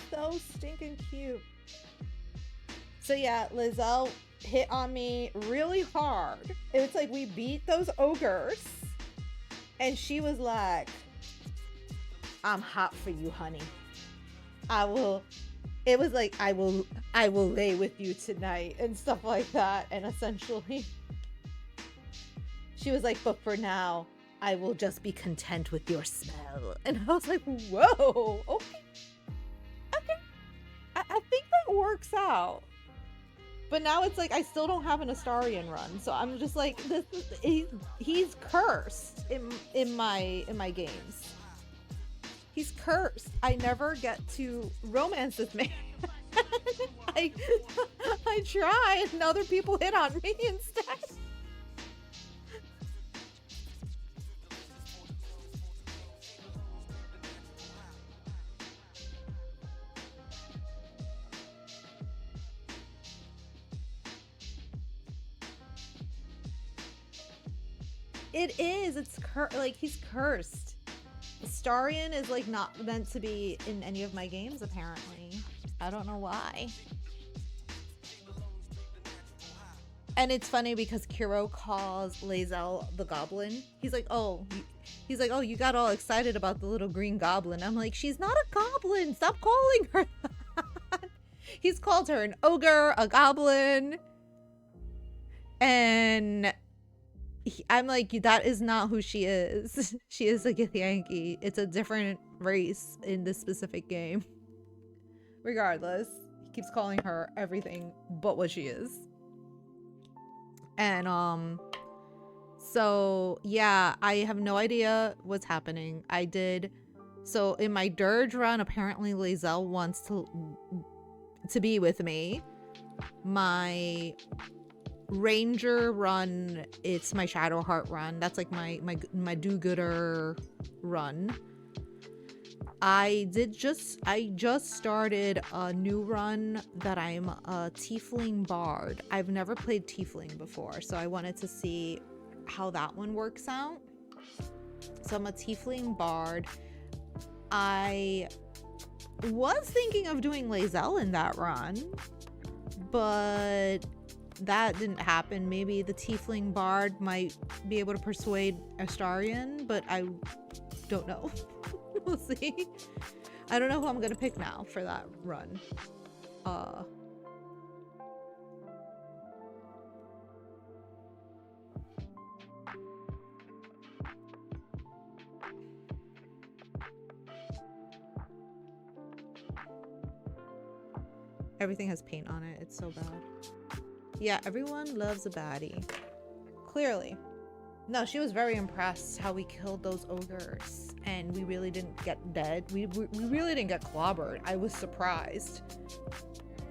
So stinking cute. So yeah, Lae'zel hit on me really hard. It's like we beat those ogres and she was like, I'm hot for you, honey. It was like, I will lay with you tonight and stuff like that. And essentially she was like, but for now I will just be content with your smell. And I was like, whoa, okay. I think that works. works out. But now it's like I still don't have an Astarion run, so I'm just like, he's cursed in my games. He's cursed. I never get to romance this man. I try and other people hit on me instead. It is. It's like he's cursed. Astarion is like not meant to be in any of my games apparently. I don't know why. And it's funny because Kiro calls Lae'zel the goblin. He's like, oh, you got all excited about the little green goblin. I'm like, she's not a goblin. Stop calling her that. He's called her an ogre, a goblin. And I'm like, that is not who she is. She is a Githyanki. It's a different race in this specific game. Regardless, he keeps calling her everything but what she is. And so yeah, I have no idea what's happening. So in my dirge run, apparently Lae'zel wants to be with me. My ranger run, it's my Shadowheart run. That's like my do-gooder run. I just started a new run that I'm a Tiefling Bard. I've never played Tiefling before, so I wanted to see how that one works out. So I'm a Tiefling Bard. I was thinking of doing Lae'zel in that run, but that didn't happen. Maybe the Tiefling Bard might be able to persuade Astarion, but I don't know. We'll see. I don't know who I'm gonna pick now for that run. Everything has paint on it. It's so bad. Yeah, everyone loves a baddie. Clearly. No, she was very impressed how we killed those ogres and we really didn't get dead. We really didn't get clobbered. I was surprised.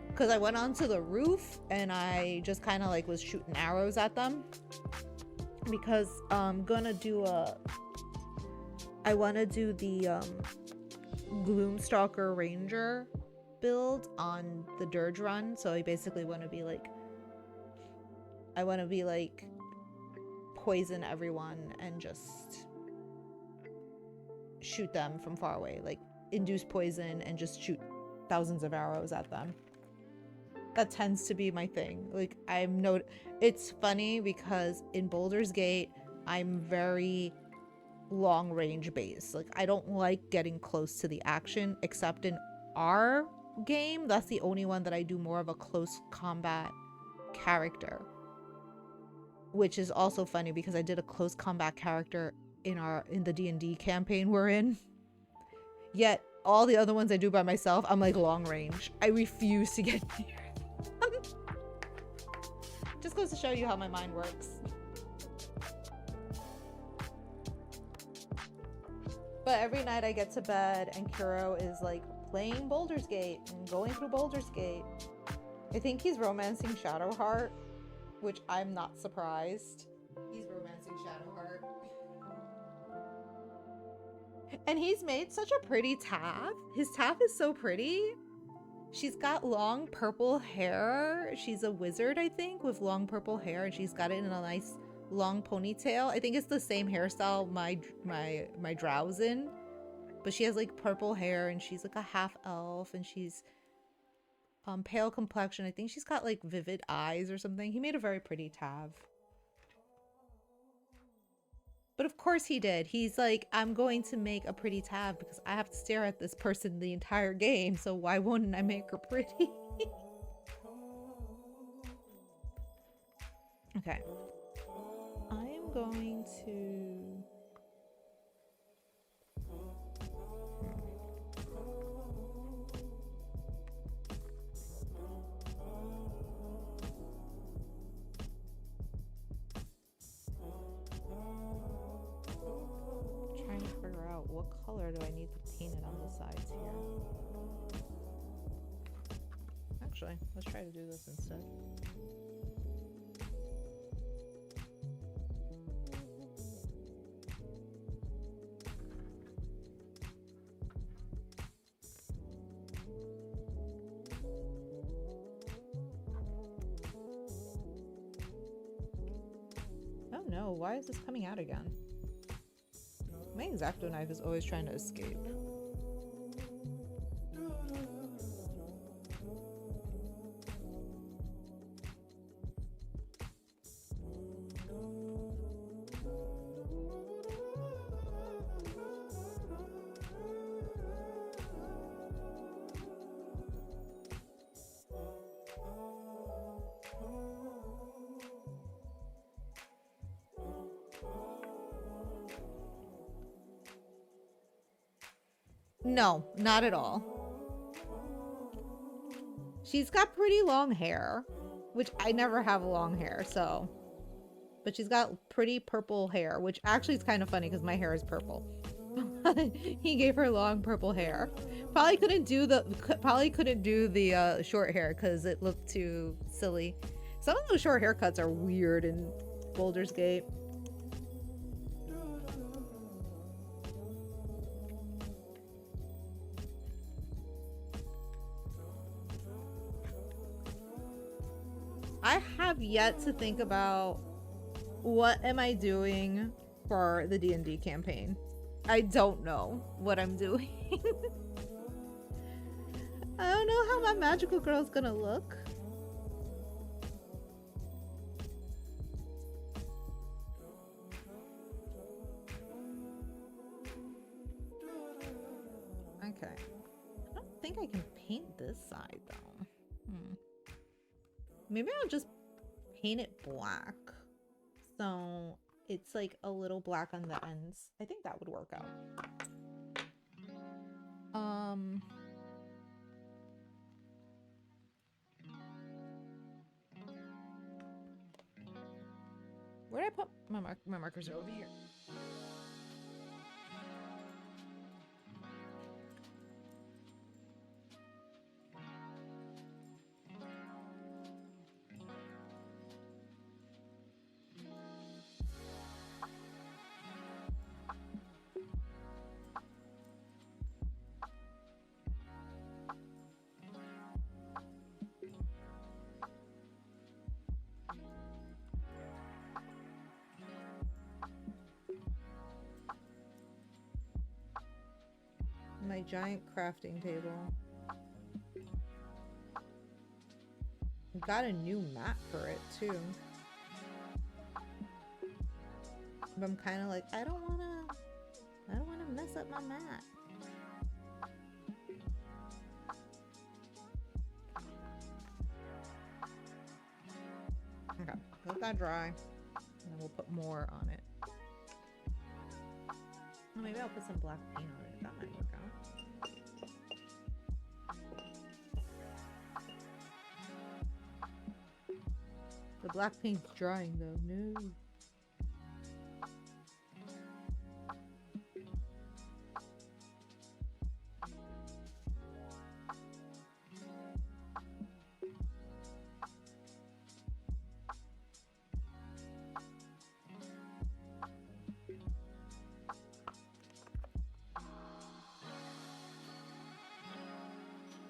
Because I went onto the roof and I just kind of like was shooting arrows at them. Because I'm gonna do I want to do the Gloomstalker Ranger build on the Dirge run. So I basically want to be like, poison everyone and just shoot them from far away, like induce poison and just shoot thousands of arrows at them. That tends to be my thing. Like it's funny because in Baldur's Gate I'm very long range based. Like I don't like getting close to the action, except in our game. That's the only one that I do more of a close combat character. Which is also funny because I did a close combat character in the D&D campaign we're in. Yet all the other ones I do by myself, I'm like long range. I refuse to get near them. Just goes to show you how my mind works. But every night I get to bed and Kuro is like playing Baldur's Gate and going through Baldur's Gate. I think he's romancing Shadowheart, which I'm not surprised. He's romancing Shadowheart. And he's made such a pretty Taff. His Taff is so pretty. She's got long purple hair. She's a wizard, I think, with long purple hair, and she's got it in a nice long ponytail. I think it's the same hairstyle my Drow's in. But she has like purple hair and she's like a half elf and she's pale complexion. I think she's got like vivid eyes or something. He made a very pretty Tav. But of course he did. He's like, I'm going to make a pretty Tav because I have to stare at this person the entire game. So why wouldn't I make her pretty? Okay. I am going to... actually. Let's try to do this instead. Oh no, why is this coming out again? My X-Acto knife is always trying to escape. No, not at all. She's got pretty long hair, which I never have long hair, so. But she's got pretty purple hair, which actually is kind of funny because my hair is purple. He gave her long purple hair. Probably couldn't do the short hair because it looked too silly. Some of those short haircuts are weird in Baldur's Gate. I have yet to think about what am I doing for the D&D campaign. I don't know what I'm doing. I don't know how my magical girl's gonna look. Okay. I don't think I can paint this side though. Maybe I'll just paint it black. So it's like a little black on the ends. I think that would work out. Where did I put my markers? Are over here. My giant crafting table. Got a new mat for it too. But I'm kind of like, I don't wanna mess up my mat. Okay, let that dry, and then we'll put more on it. Well, maybe I'll put some black paint on it. That might work out. The black paint's drying though. No.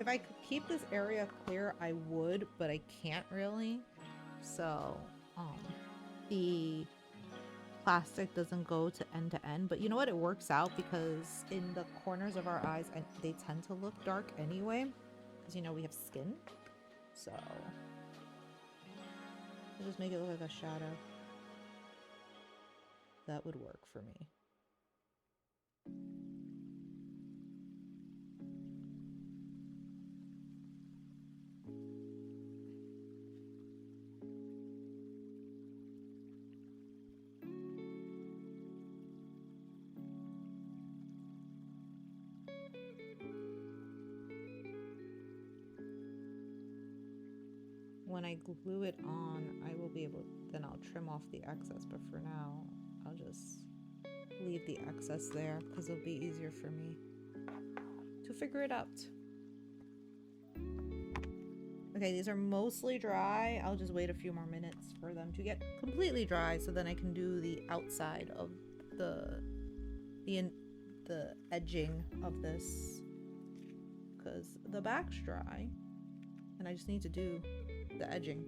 If I could keep this area clear, I would, but I can't really. So, the plastic doesn't go to end, but you know what? It works out because in the corners of our eyes, they tend to look dark anyway, because you know we have skin. So, I'll just make it look like a shadow. That would work for me. When I glue it on, I will be able, then I'll trim off the excess, but for now, I'll just leave the excess there because it'll be easier for me to figure it out. Okay, these are mostly dry. I'll just wait a few more minutes for them to get completely dry so then I can do the outside of the edging of this, because the back's dry and I just need to do the edging.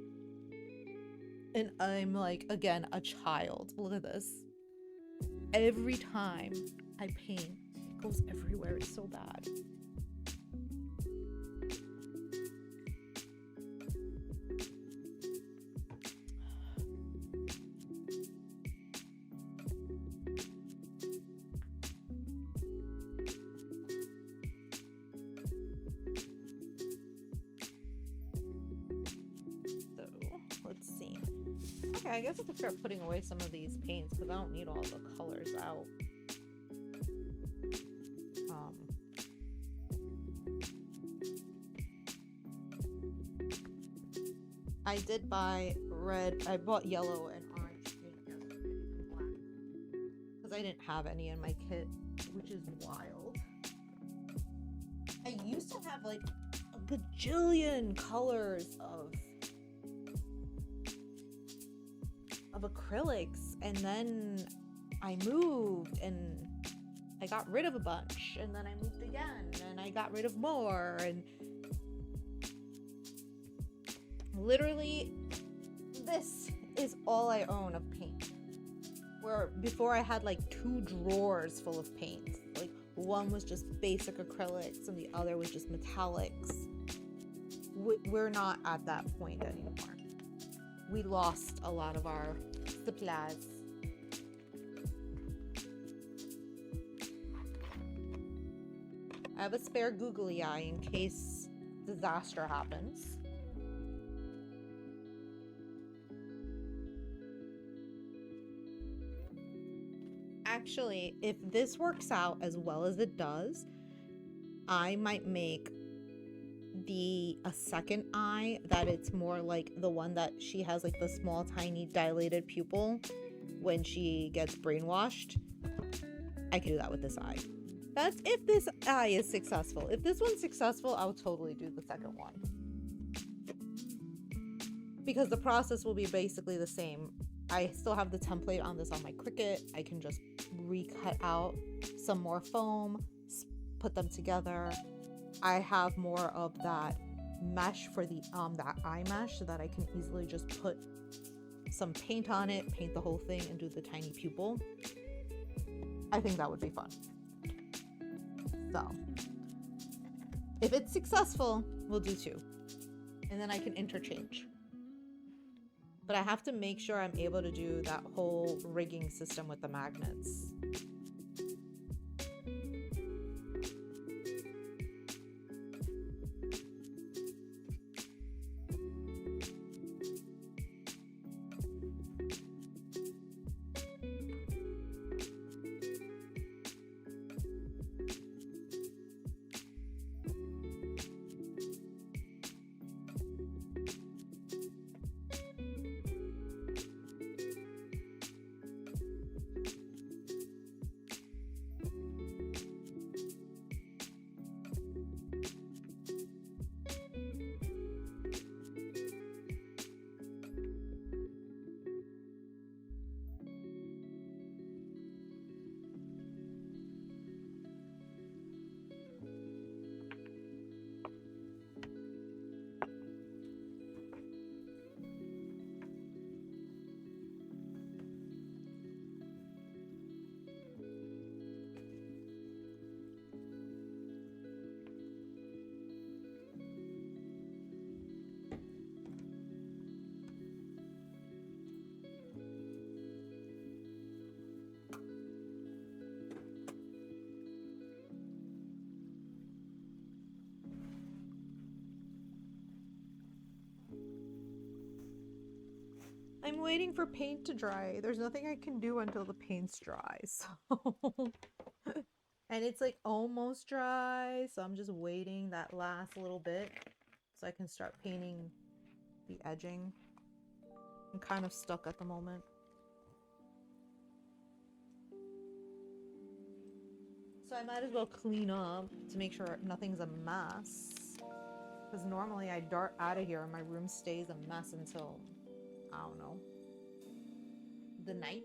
And I'm like, again, a child. Look at this. Every time I paint, it goes everywhere. It's so bad. I guess I could start putting away some of these paints because I don't need all the colors out. I did buy red. I bought yellow and orange paint yesterday and black because I didn't have any in my kit, which is wild. I used to have like a gajillion colors of acrylics, and then I moved and I got rid of a bunch, and then I moved again and I got rid of more, and literally this is all I own of paint, where before I had like 2 drawers full of paint. Like one was just basic acrylics and the other was just metallics. We're not at that point anymore. We lost a lot of our supplies. I have a spare googly eye in case disaster happens. Actually, if this works out as well as it does, I might make a second eye that it's more like the one that she has, like the small tiny dilated pupil when she gets brainwashed. I can do that with this eye. That's if this eye is successful. If this one's successful, I'll totally do the second one, because the process will be basically the same. I still have the template on this on my Cricut. I can just recut out some more foam, put them together. I have more of that mesh for the that eye mesh so that I can easily just put some paint on it, paint the whole thing, and do the tiny pupil. I think that would be fun. So if it's successful, we'll do 2, and then I can interchange. But I have to make sure I'm able to do that whole rigging system with the magnets. I'm waiting for paint to dry. There's nothing I can do until the paint's dry, so and it's like almost dry, so I'm just waiting that last little bit so I can start painting the edging. I'm kind of stuck at the moment. So I might as well clean up to make sure nothing's a mess. Because normally I dart out of here and my room stays a mess until, I don't know, the night.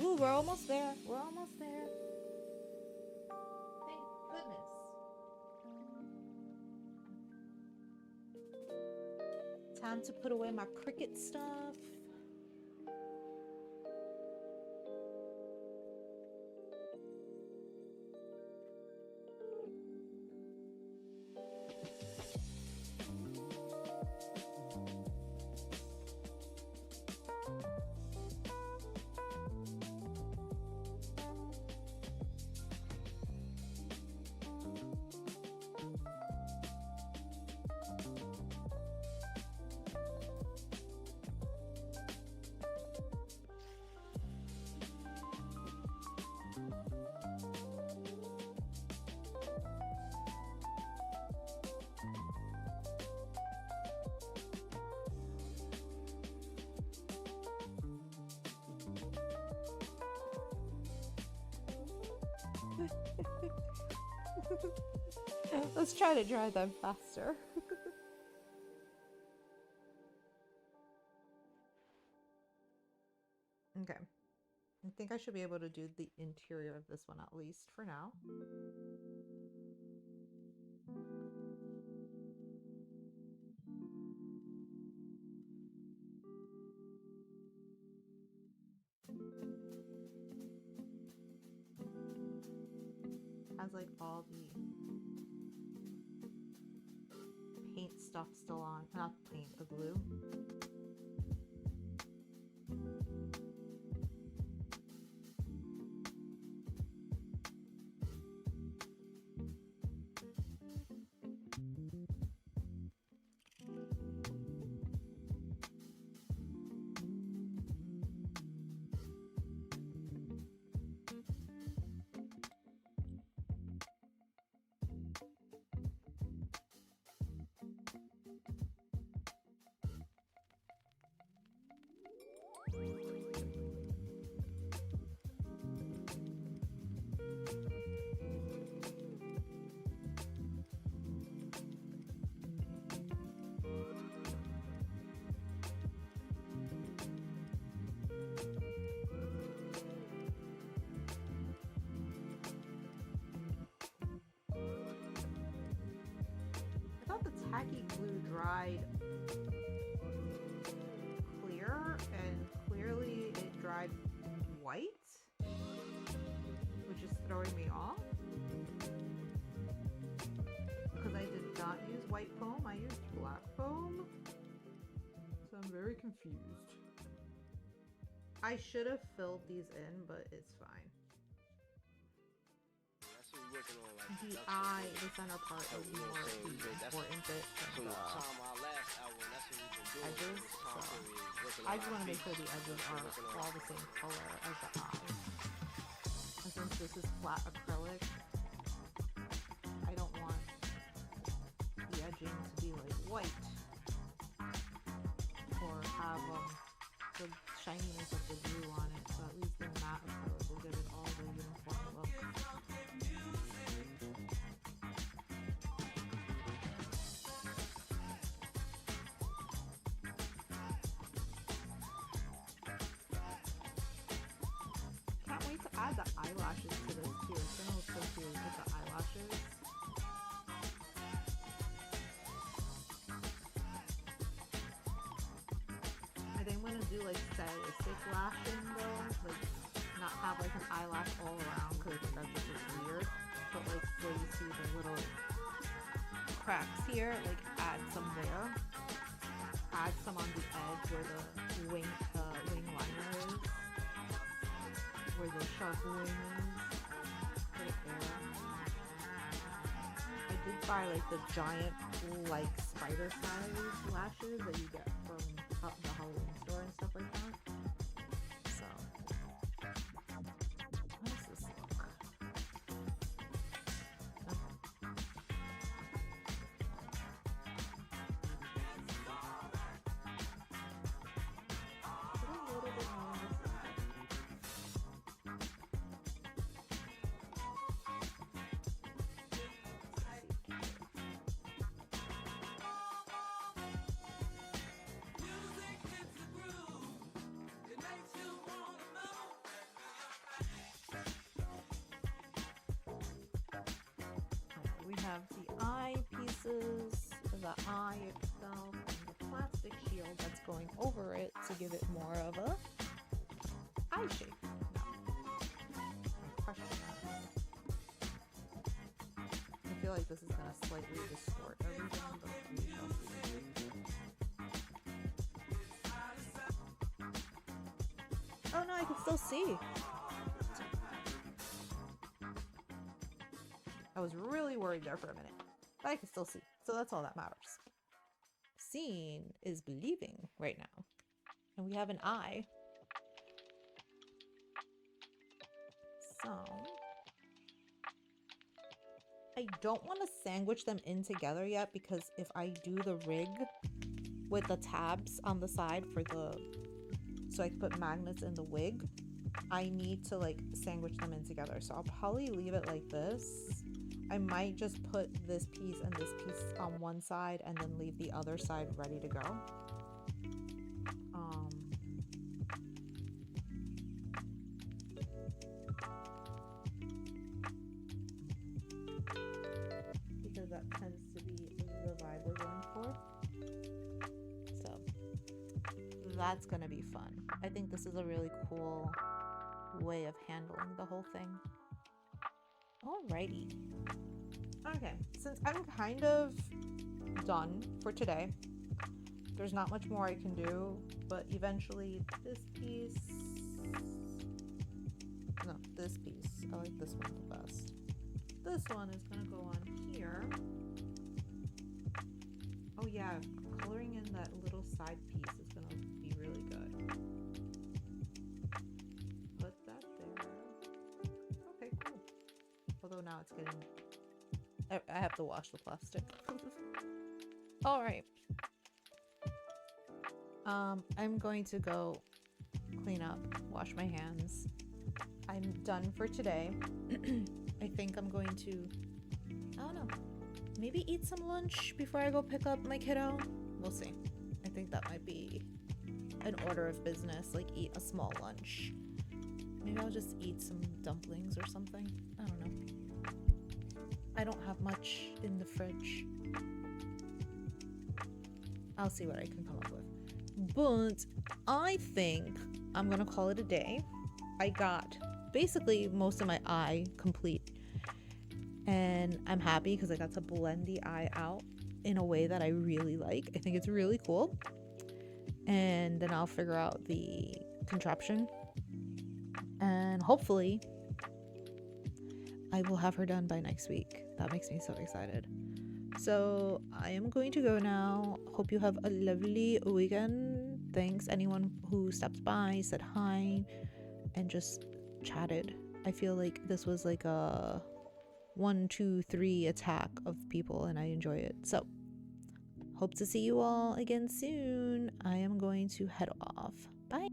Ooh, we're almost there. We're almost there. Thank goodness. Time to put away my Cricut stuff. Let's try to dry them faster. Okay. I think I should be able to do the interior of this one at least for now. Has like all the paint stuff still on. Not paint, the glue. Tacky glue dried clear, and clearly it dried white, which is throwing me off because I did not use white foam, I used black foam, so I'm very confused. I should have filled these in, but it's fine. The eye, the center part is more the important bit than the edges. So I just want to make sure the edges are all the same color as the eye. And since this is flat acrylic, I don't want the edging to be like white or have the shininess of the glue on it. So at least the matte acrylic will give it all the uniform look. Add the eyelashes to this too. It's gonna look so cute with the eyelashes. I think I'm gonna do like stylistic lashing though, like not have like an eyelash all around because I think that just looks weird. But like where you see the little cracks here, like add some there. Add some on the edge where the wing liner is. Where the sharp wing is. Put it there. I did buy like the giant like spider size lashes that you get from the Halloween store and stuff like that. So how does this look? Put a little bit more on this side. We have the eye pieces, the eye itself, and the plastic shield that's going over it to give it more of a eye shape. I feel like this is going to slightly distort everything, but we shall see. Oh no, I can still see. I was really worried there for a minute, but I can still see, so that's all that matters. Seeing is believing right now, and we have an eye. So I don't want to sandwich them in together yet, because if I do the rig with the tabs on the side for so I can put magnets in the wig, I need to like sandwich them in together. So I'll probably leave it like this. I might just put this piece and this piece on one side and then leave the other side ready to go. Because that tends to be the vibe we're going for. So that's gonna be fun. I think this is a really cool way of handling the whole thing. Alrighty. Okay, since I'm kind of done for today, there's not much more I can do, but eventually this piece, no, this piece, I like this one the best. This one is gonna go on here. Oh yeah, coloring in that little side piece is gonna be really good. Put that there. Okay, cool. Although now it's getting... I have to wash the plastic. Alright. I'm going to go clean up, wash my hands. I'm done for today. I think I'm going to, I don't know, maybe eat some lunch before I go pick up my kiddo. We'll see. I think that might be an order of business, like eat a small lunch. Maybe I'll just eat some dumplings or something. I don't know. I don't have much in the fridge. I'll see what I can come up with. But I think I'm gonna call it a day. I got basically most of my eye complete. And I'm happy because I got to blend the eye out in a way that I really like. I think it's really cool. And then I'll figure out the contraption. And hopefully I will have her done by next week. That makes me so excited. So I am going to go now. Hope you have a lovely weekend. Thanks anyone who stopped by, said hi, and just chatted. I feel like this was like a 1, 2, 3 attack of people, and I enjoy it. So hope to see you all again soon. I am going to head off. Bye.